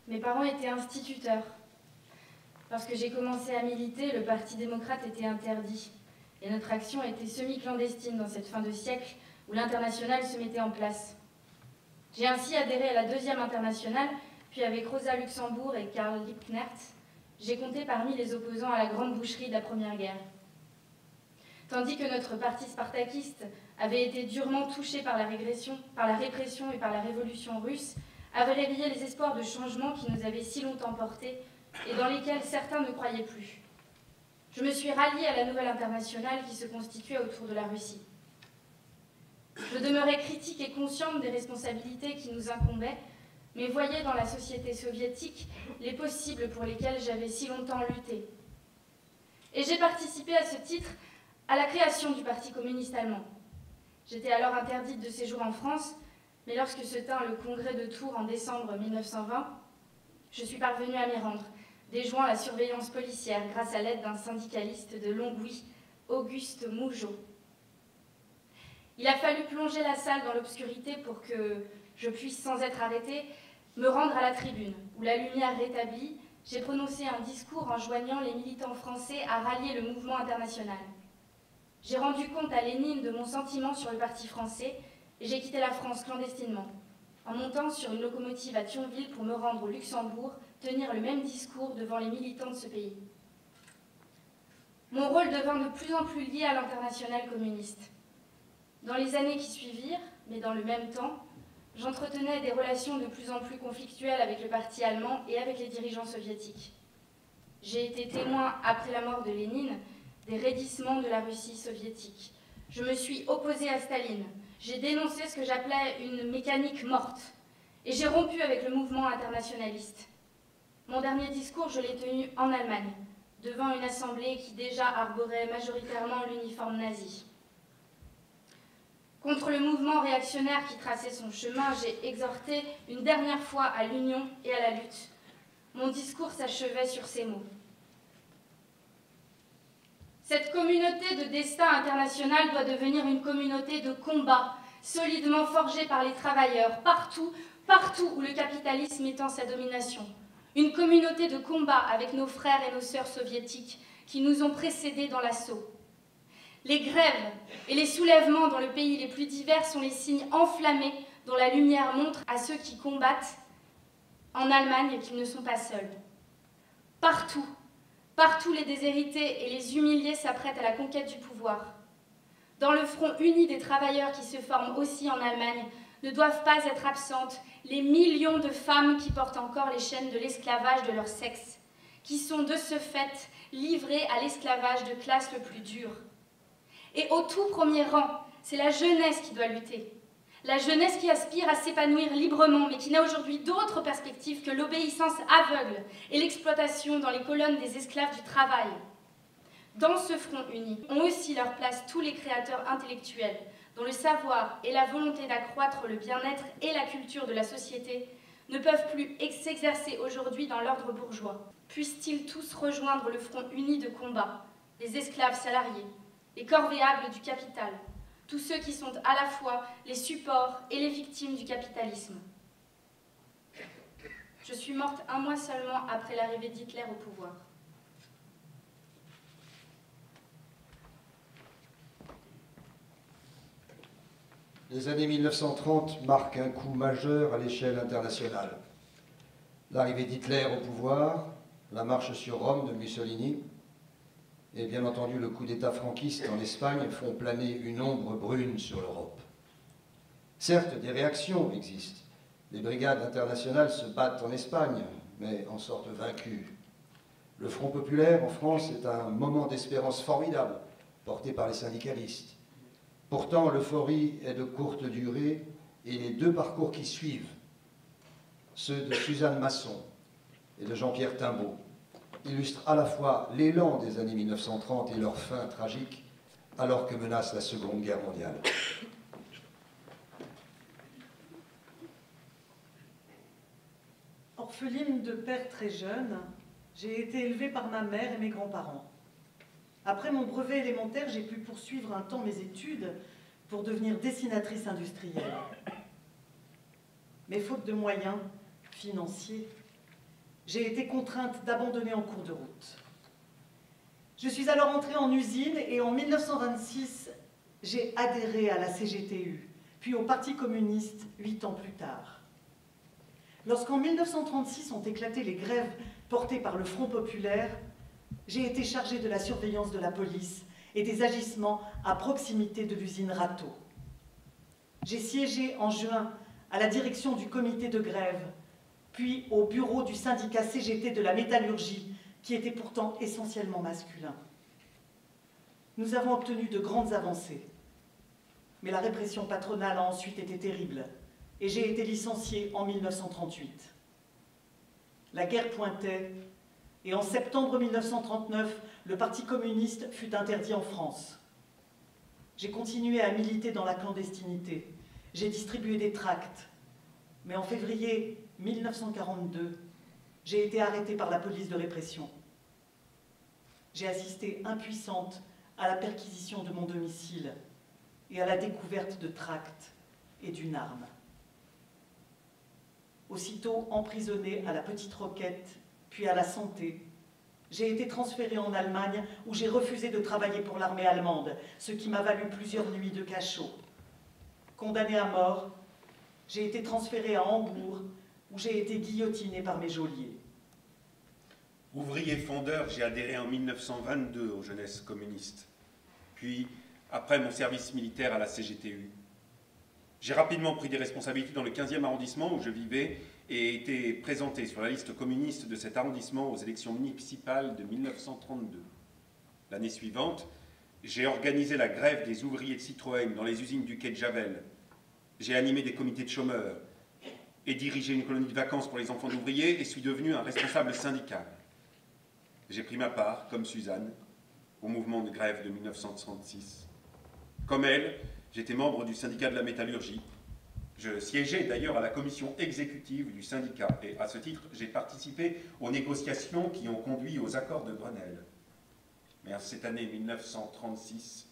Mes parents étaient instituteurs. Lorsque j'ai commencé à militer, le Parti démocrate était interdit. Et notre action était semi-clandestine dans cette fin de siècle où l'internationale se mettait en place. J'ai ainsi adhéré à la deuxième internationale, puis avec Rosa Luxembourg et Karl Liebknecht, j'ai compté parmi les opposants à la grande boucherie de la Première Guerre. Tandis que notre parti spartakiste avait été durement touché par la répression et par la révolution russe, avait réveillé les espoirs de changement qui nous avaient si longtemps portés et dans lesquels certains ne croyaient plus. Je me suis ralliée à la nouvelle internationale qui se constituait autour de la Russie. Je demeurais critique et consciente des responsabilités qui nous incombaient, mais voyais dans la société soviétique les possibles pour lesquels j'avais si longtemps lutté. Et j'ai participé à ce titre à la création du Parti communiste allemand. J'étais alors interdite de séjour en France, mais lorsque se tint le congrès de Tours en décembre 1920, je suis parvenue à m'y rendre, déjouant la surveillance policière grâce à l'aide d'un syndicaliste de Longwy, Auguste Mougeot. Il a fallu plonger la salle dans l'obscurité pour que je puisse, sans être arrêtée, me rendre à la tribune, où la lumière rétablie, j'ai prononcé un discours enjoignant les militants français à rallier le mouvement international. J'ai rendu compte à Lénine de mon sentiment sur le parti français et j'ai quitté la France clandestinement, en montant sur une locomotive à Thionville pour me rendre au Luxembourg, tenir le même discours devant les militants de ce pays. Mon rôle devint de plus en plus lié à l'internationale communiste. Dans les années qui suivirent, mais dans le même temps, j'entretenais des relations de plus en plus conflictuelles avec le parti allemand et avec les dirigeants soviétiques. J'ai été témoin, après la mort de Lénine, des raidissements de la Russie soviétique. Je me suis opposée à Staline. J'ai dénoncé ce que j'appelais une mécanique morte. Et j'ai rompu avec le mouvement internationaliste. Mon dernier discours, je l'ai tenu en Allemagne, devant une assemblée qui déjà arborait majoritairement l'uniforme nazi. Contre le mouvement réactionnaire qui traçait son chemin, j'ai exhorté une dernière fois à l'union et à la lutte. Mon discours s'achevait sur ces mots. Cette communauté de destin international doit devenir une communauté de combat, solidement forgée par les travailleurs, partout où le capitalisme étend sa domination. Une communauté de combat avec nos frères et nos sœurs soviétiques qui nous ont précédés dans l'assaut. Les grèves et les soulèvements dans le pays les plus divers sont les signes enflammés dont la lumière montre à ceux qui combattent en Allemagne qu'ils ne sont pas seuls. Partout les déshérités et les humiliés s'apprêtent à la conquête du pouvoir. Dans le front uni des travailleurs qui se forment aussi en Allemagne, ne doivent pas être absentes les millions de femmes qui portent encore les chaînes de l'esclavage de leur sexe, qui sont de ce fait livrées à l'esclavage de classe le plus dur. Et au tout premier rang, c'est la jeunesse qui doit lutter. La jeunesse qui aspire à s'épanouir librement, mais qui n'a aujourd'hui d'autre perspective que l'obéissance aveugle et l'exploitation dans les colonnes des esclaves du travail. Dans ce front uni ont aussi leur place tous les créateurs intellectuels, dont le savoir et la volonté d'accroître le bien-être et la culture de la société ne peuvent plus s'exercer aujourd'hui dans l'ordre bourgeois. Puissent-ils tous rejoindre le front uni de combat, les esclaves salariés, les corvéables du capital, tous ceux qui sont à la fois les supports et les victimes du capitalisme. Je suis morte un mois seulement après l'arrivée d'Hitler au pouvoir. Les années 1930 marquent un coup majeur à l'échelle internationale. L'arrivée d'Hitler au pouvoir, la marche sur Rome de Mussolini, et bien entendu le coup d'État franquiste en Espagne font planer une ombre brune sur l'Europe. Certes, des réactions existent. Les brigades internationales se battent en Espagne, mais en sortent vaincues. Le Front populaire en France est un moment d'espérance formidable, porté par les syndicalistes. Pourtant, l'euphorie est de courte durée et les deux parcours qui suivent, ceux de Suzanne Masson et de Jean-Pierre Timbaud, illustrent à la fois l'élan des années 1930 et leur fin tragique, alors que menace la Seconde Guerre mondiale. Orpheline de père très jeune, j'ai été élevée par ma mère et mes grands-parents. Après mon brevet élémentaire, j'ai pu poursuivre un temps mes études pour devenir dessinatrice industrielle. Mais faute de moyens financiers, J'ai été contrainte d'abandonner en cours de route. Je suis alors entrée en usine et en 1926, j'ai adhéré à la CGTU, puis au Parti communiste 8 ans plus tard. Lorsqu'en 1936 ont éclaté les grèves portées par le Front populaire, j'ai été chargée de la surveillance de la police et des agissements à proximité de l'usine Rateau. J'ai siégé en juin à la direction du comité de grève, puis au bureau du syndicat CGT de la métallurgie, qui était pourtant essentiellement masculin. Nous avons obtenu de grandes avancées, mais la répression patronale a ensuite été terrible, et j'ai été licenciée en 1938. La guerre pointait, et en septembre 1939, le Parti communiste fut interdit en France. J'ai continué à militer dans la clandestinité. J'ai distribué des tracts. Mais en février 1942, j'ai été arrêtée par la police de répression. J'ai assisté impuissante à la perquisition de mon domicile et à la découverte de tracts et d'une arme. Aussitôt emprisonnée à la Petite Roquette, puis à la Santé, j'ai été transférée en Allemagne où j'ai refusé de travailler pour l'armée allemande, ce qui m'a valu plusieurs nuits de cachot. Condamnée à mort, j'ai été transférée à Hambourg où j'ai été guillotinée par mes geôliers. Ouvrier fondeur, j'ai adhéré en 1922 aux jeunesses communistes. Puis, après mon service militaire à la CGTU, j'ai rapidement pris des responsabilités dans le 15e arrondissement où je vivais et été présenté sur la liste communiste de cet arrondissement aux élections municipales de 1932. L'année suivante, j'ai organisé la grève des ouvriers de Citroën dans les usines du quai de Javel. J'ai animé des comités de chômeurs et dirigé une colonie de vacances pour les enfants d'ouvriers et suis devenu un responsable syndical. J'ai pris ma part, comme Suzanne, au mouvement de grève de 1936. Comme elle, j'étais membre du syndicat de la métallurgie. Je siégeais d'ailleurs à la commission exécutive du syndicat et à ce titre, j'ai participé aux négociations qui ont conduit aux accords de Grenelle. Mais en cette année 1936,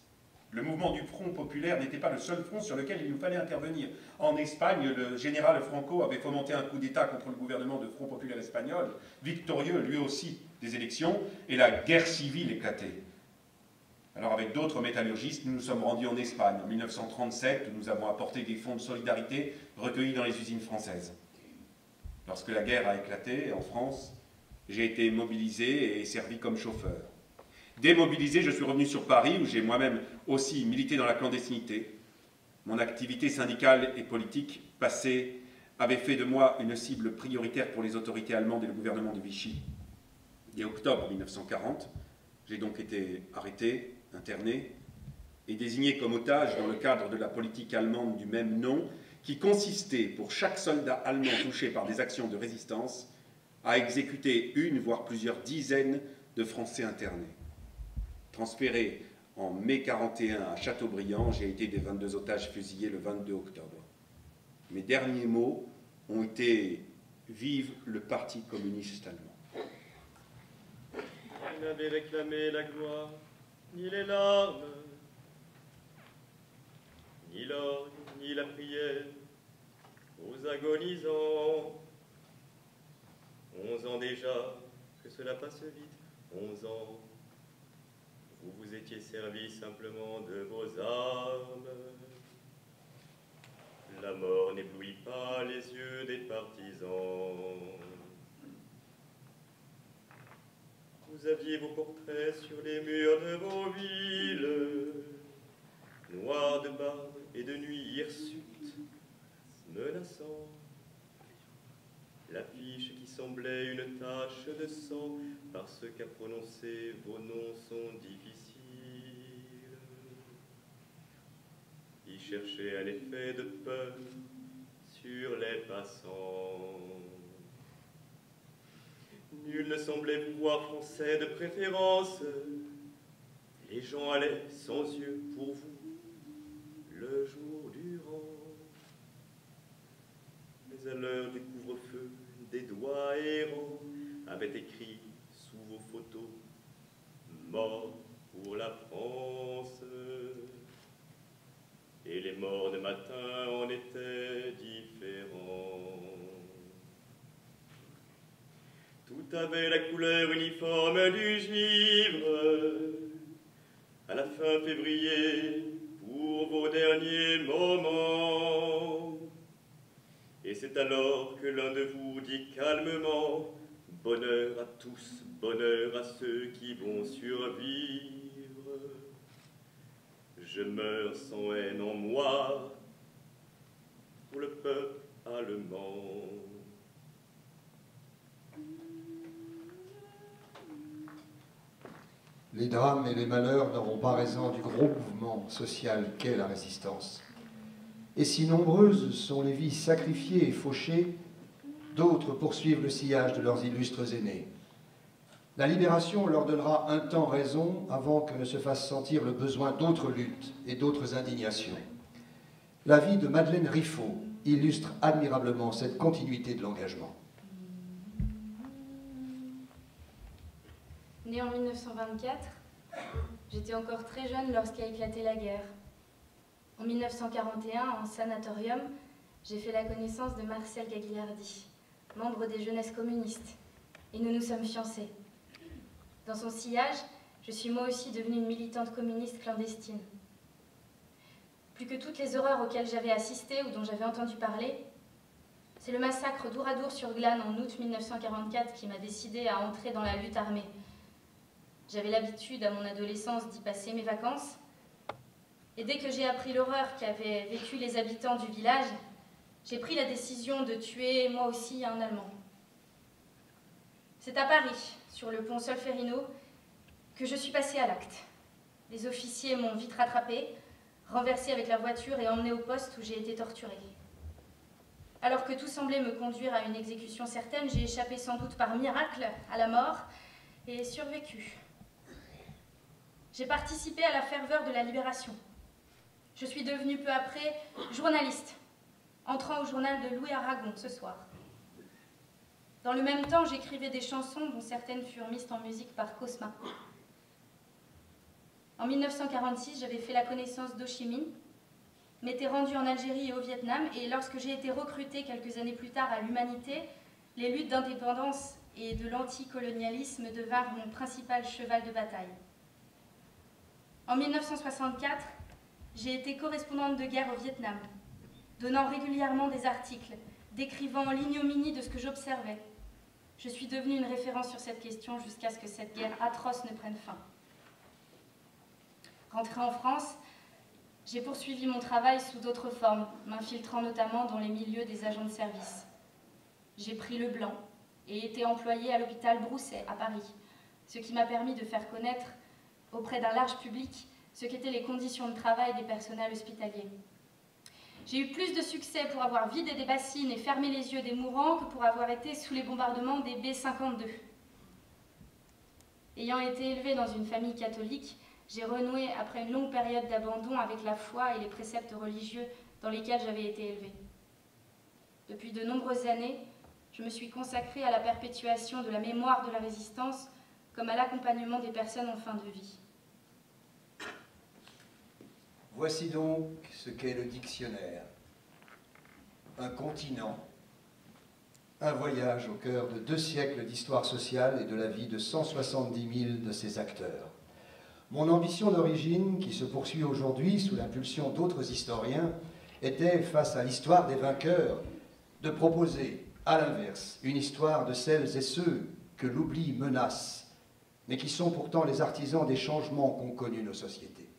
le mouvement du Front populaire n'était pas le seul front sur lequel il nous fallait intervenir. En Espagne, le général Franco avait fomenté un coup d'État contre le gouvernement de Front populaire espagnol, victorieux lui aussi des élections, et la guerre civile éclatait. Alors avec d'autres métallurgistes, nous nous sommes rendus en Espagne. En 1937, nous avons apporté des fonds de solidarité recueillis dans les usines françaises. Lorsque la guerre a éclaté en France, j'ai été mobilisé et servi comme chauffeur. Démobilisé, je suis revenu sur Paris, où j'ai moi-même aussi milité dans la clandestinité. Mon activité syndicale et politique passée avait fait de moi une cible prioritaire pour les autorités allemandes et le gouvernement de Vichy. Dès octobre 1940, j'ai donc été arrêté, interné et désigné comme otage dans le cadre de la politique allemande du même nom, qui consistait pour chaque soldat allemand touché par des actions de résistance à exécuter une, voire plusieurs dizaines de Français internés. Transféré en mai 41 à Châteaubriand, j'ai été des 22 otages fusillés le 22 octobre. Mes derniers mots ont été « Vive le Parti communiste allemand ». Il n'avait réclamé la gloire, ni les larmes, ni l'orgue, ni la prière aux agonisants. 11 ans déjà, que cela passe vite, 11 ans. Vous vous étiez servi simplement de vos armes. La mort n'éblouit pas les yeux des partisans. Vous aviez vos portraits sur les murs de vos villes, noirs de barbe et de nuit hirsutes, menaçants. L'affiche qui semblait une tache de sang, parce qu'à prononcer vos noms sont difficiles. Y chercher un effet de peur sur les passants. Nul ne semblait vous voir français de préférence. Les gens allaient sans yeux pour vous, le jour durant. Mais à l'heure du couvre-feu, des doigts errants avaient écrit sous vos photos « Mort pour la France ». Et les morts de matin en étaient différents. avait la couleur uniforme du givre. À la fin février, pour vos derniers moments. Et c'est alors que l'un de vous dit calmement: bonheur à tous, bonheur à ceux qui vont survivre. Je meurs sans haine en moi pour le peuple allemand. Les drames et les malheurs n'auront pas raison du gros mouvement social qu'est la résistance. Et si nombreuses sont les vies sacrifiées et fauchées, d'autres poursuivent le sillage de leurs illustres aînés. La libération leur donnera un temps raison avant que ne se fasse sentir le besoin d'autres luttes et d'autres indignations. La vie de Madeleine Riffaut illustre admirablement cette continuité de l'engagement. Née en 1924, j'étais encore très jeune lorsqu'a éclaté la guerre. En 1941, en sanatorium, j'ai fait la connaissance de Marcel Gagliardi, membre des Jeunesses communistes, et nous nous sommes fiancés. Dans son sillage, je suis moi aussi devenue une militante communiste clandestine. Plus que toutes les horreurs auxquelles j'avais assisté ou dont j'avais entendu parler, c'est le massacre d'Ouradour-sur-Glane en août 1944 qui m'a décidé à entrer dans la lutte armée. J'avais l'habitude, à mon adolescence, d'y passer mes vacances. Et dès que j'ai appris l'horreur qu'avaient vécu les habitants du village, j'ai pris la décision de tuer, moi aussi, un Allemand. C'est à Paris, sur le pont Solferino, que je suis passée à l'acte. Les officiers m'ont vite rattrapée, renversée avec la voiture et emmenée au poste où j'ai été torturée. Alors que tout semblait me conduire à une exécution certaine, j'ai échappé sans doute par miracle à la mort et survécu. J'ai participé à la ferveur de la libération. Je suis devenue peu après journaliste, entrant au journal de Louis Aragon ce soir. Dans le même temps, j'écrivais des chansons dont certaines furent mises en musique par Cosma. En 1946, j'avais fait la connaissance d'Ho Chi Minh, m'étais rendue en Algérie et au Vietnam, et lorsque j'ai été recrutée quelques années plus tard à l'Humanité, les luttes d'indépendance et de l'anticolonialisme devinrent mon principal cheval de bataille. En 1964, j'ai été correspondante de guerre au Vietnam, donnant régulièrement des articles, décrivant l'ignominie de ce que j'observais. Je suis devenue une référence sur cette question jusqu'à ce que cette guerre atroce ne prenne fin. Rentrée en France, j'ai poursuivi mon travail sous d'autres formes, m'infiltrant notamment dans les milieux des agents de service. J'ai pris le blanc et été employée à l'hôpital Broussais, à Paris, ce qui m'a permis de faire connaître auprès d'un large public ce qu'étaient les conditions de travail des personnels hospitaliers. J'ai eu plus de succès pour avoir vidé des bassines et fermé les yeux des mourants que pour avoir été sous les bombardements des B-52. Ayant été élevée dans une famille catholique, j'ai renoué après une longue période d'abandon avec la foi et les préceptes religieux dans lesquels j'avais été élevée. Depuis de nombreuses années, je me suis consacrée à la perpétuation de la mémoire de la résistance comme à l'accompagnement des personnes en fin de vie. Voici donc ce qu'est le dictionnaire. Un continent, un voyage au cœur de 2 siècles d'histoire sociale et de la vie de 170 000 de ses acteurs. Mon ambition d'origine, qui se poursuit aujourd'hui sous l'impulsion d'autres historiens, était, face à l'histoire des vainqueurs, de proposer, à l'inverse, une histoire de celles et ceux que l'oubli menace, mais qui sont pourtant les artisans des changements qu'ont connus nos sociétés.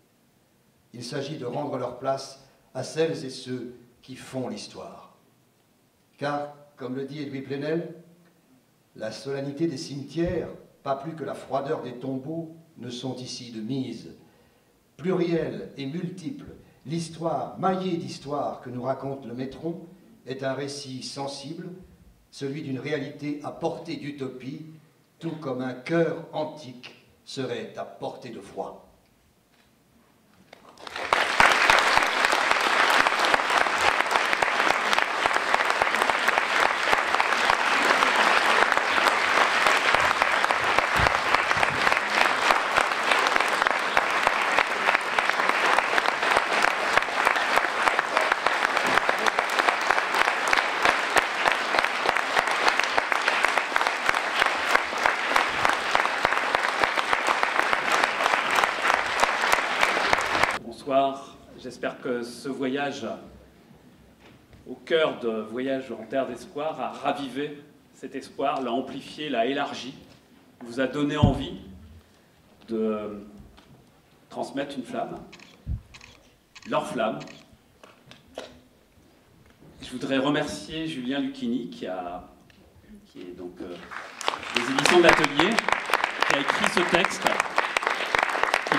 Il s'agit de rendre leur place à celles et ceux qui font l'histoire. Car, comme le dit Edoui Plenel, la solennité des cimetières, pas plus que la froideur des tombeaux, ne sont ici de mise. Plurielle et multiple, l'histoire maillée d'histoires que nous raconte le Maitron est un récit sensible, celui d'une réalité à portée d'utopie, tout comme un cœur antique serait à portée de foi. Bonsoir. J'espère que ce voyage au cœur de Voyage en terre d'espoir a ravivé cet espoir, l'a amplifié, l'a élargi, vous a donné envie de transmettre une flamme, leur flamme. Je voudrais remercier Julien Lucchini qui est donc des éditions de l'Atelier, qui a écrit ce texte.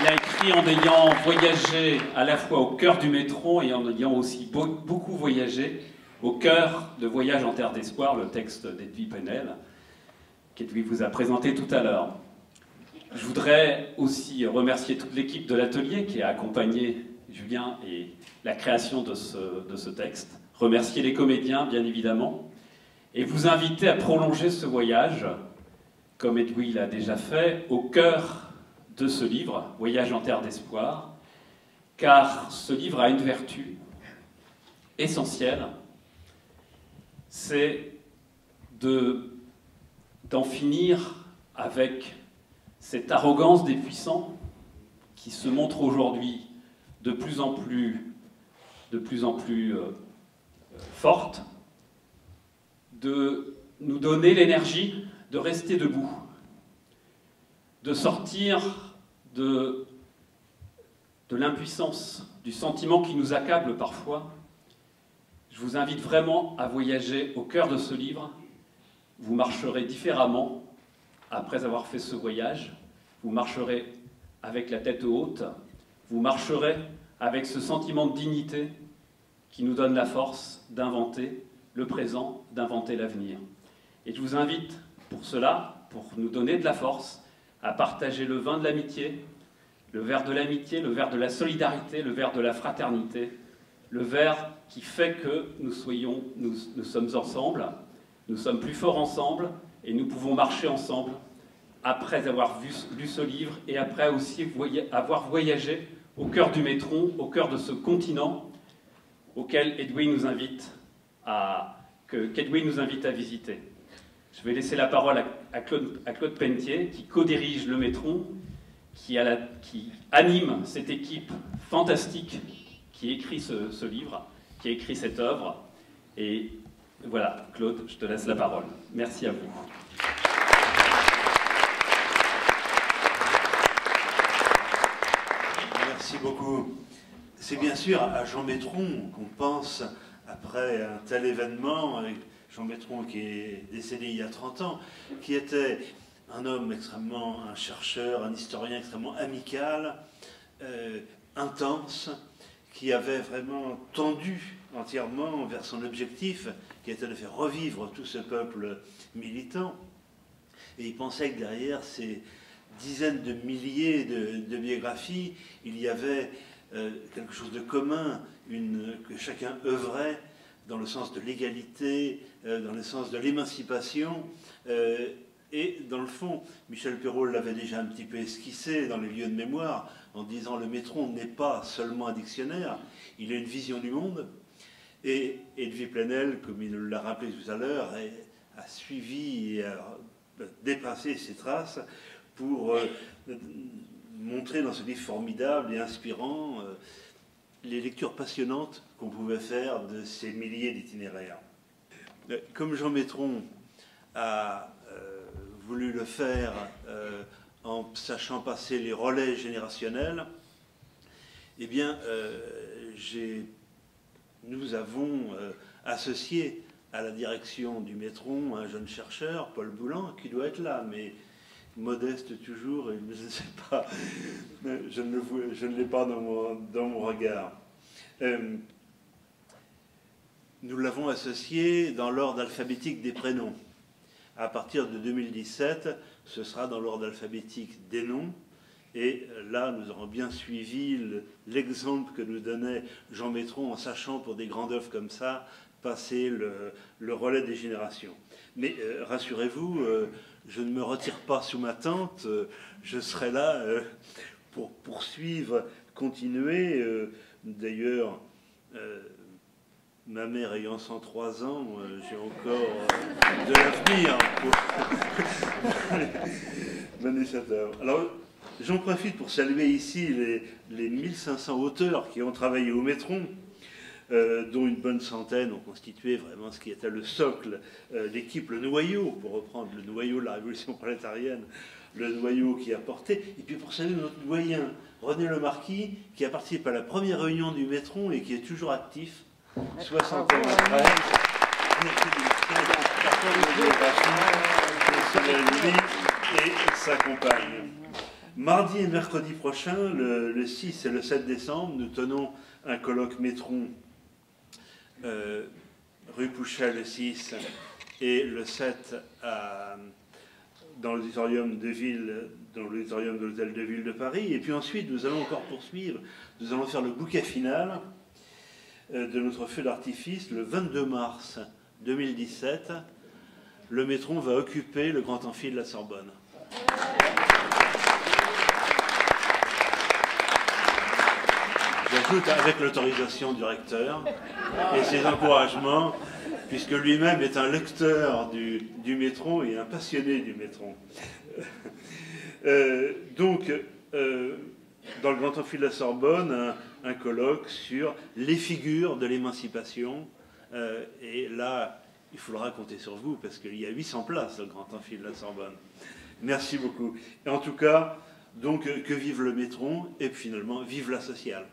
Il a écrit en ayant voyagé à la fois au cœur du métro et en ayant aussi beaucoup voyagé au cœur de Voyage en terre d'espoir, le texte d'Edwy Penel, qu'Edwy vous a présenté tout à l'heure. Je voudrais aussi remercier toute l'équipe de l'Atelier qui a accompagné Julien et la création de ce texte. Remercier les comédiens, bien évidemment, et vous inviter à prolonger ce voyage, comme Edwy l'a déjà fait, au cœur de ce livre, Voyage en terre d'espoir, car ce livre a une vertu essentielle, c'est d'en finir avec cette arrogance des puissants qui se montre aujourd'hui de plus en plus forte, de nous donner l'énergie de rester debout, de sortir de l'impuissance, du sentiment qui nous accable parfois. Je vous invite vraiment à voyager au cœur de ce livre. Vous marcherez différemment après avoir fait ce voyage. Vous marcherez avec la tête haute. Vous marcherez avec ce sentiment de dignité qui nous donne la force d'inventer le présent, d'inventer l'avenir. Et je vous invite pour cela, pour nous donner de la force, à partager le vin de l'amitié, le verre de l'amitié, le verre de la solidarité, le verre de la fraternité, le verre qui fait que nous sommes ensemble, nous sommes plus forts ensemble et nous pouvons marcher ensemble après avoir lu ce livre et après aussi avoir voyagé au cœur du métro, au cœur de ce continent auquel Edwy nous invite qu'Edwy nous invite à visiter. Je vais laisser la parole à Claude Pentier, qui co-dirige le Métron, qui anime cette équipe fantastique qui écrit ce livre, qui a écrit cette œuvre. Et voilà, Claude, je te laisse la parole. Merci à vous. Merci beaucoup. C'est bien sûr à Jean Métron qu'on pense après un tel événement. Jean Métron qui est décédé il y a 30 ans, qui était un homme un chercheur, un historien extrêmement amical, intense, qui avait vraiment tendu entièrement vers son objectif, qui était de faire revivre tout ce peuple militant. Et il pensait que derrière ces dizaines de milliers de biographies, il y avait quelque chose de commun, que chacun œuvrait dans le sens de l'égalité, dans le sens de l'émancipation. Et dans le fond, Michel Perrault l'avait déjà un petit peu esquissé dans les lieux de mémoire, en disant le Métron n'est pas seulement un dictionnaire, il a une vision du monde. Et Edwy Plenel, comme il l'a rappelé tout à l'heure, a suivi et a dépassé ses traces pour montrer dans ce livre formidable et inspirant les lectures passionnantes qu'on pouvait faire de ces milliers d'itinéraires. Comme Jean Métron a voulu le faire en sachant passer les relais générationnels, eh bien, nous avons associé à la direction du Métron un jeune chercheur, Paul Boulan, qui doit être là, mais modeste toujours, et je ne sais pas, je ne l'ai pas dans mon regard. Nous l'avons associé dans l'ordre alphabétique des prénoms. À partir de 2017, ce sera dans l'ordre alphabétique des noms. Et là, nous aurons bien suivi l'exemple que nous donnait Jean Métron en sachant, pour des grandes œuvres comme ça, passer le relais des générations. Mais rassurez-vous, je ne me retire pas sous ma tente, je serai là pour poursuivre, continuer. D'ailleurs, ma mère ayant 103 ans, j'ai encore de l'avenir pour mener cette œuvre. Alors, J'en profite pour saluer ici les 1500 auteurs qui ont travaillé au Métron, dont une bonne centaine ont constitué vraiment ce qui était le socle, l'équipe, le noyau, pour reprendre le noyau de la révolution prolétarienne, le noyau qui a porté. Et puis pour saluer notre doyen, René Lemarquis, qui a participé à la première réunion du Métron et qui est toujours actif, 60 ans après. Et sa compagne. Mardi et mercredi prochain, le 6 et le 7 décembre, nous tenons un colloque Métron rue Pouchet le 6 et le 7 dans l'auditorium de ville, dans l'auditorium de l'Hôtel de Ville de Paris. Et puis ensuite, nous allons encore poursuivre. Nous allons faire le bouquet final de notre feu d'artifice le 22 mars 2017. Le Métron va occuper le grand amphi de la Sorbonne. J'ajoute avec l'autorisation du recteur et ses encouragements, puisque lui-même est un lecteur du Métron et un passionné du Métron. Donc, dans le grand amphi de la Sorbonne, un colloque sur les figures de l'émancipation. Et là, il faudra compter sur vous, parce qu'il y a 800 places dans le grand amphi de la Sorbonne. Merci beaucoup. Et en tout cas, donc, que vive le Métron, et finalement, vive la sociale.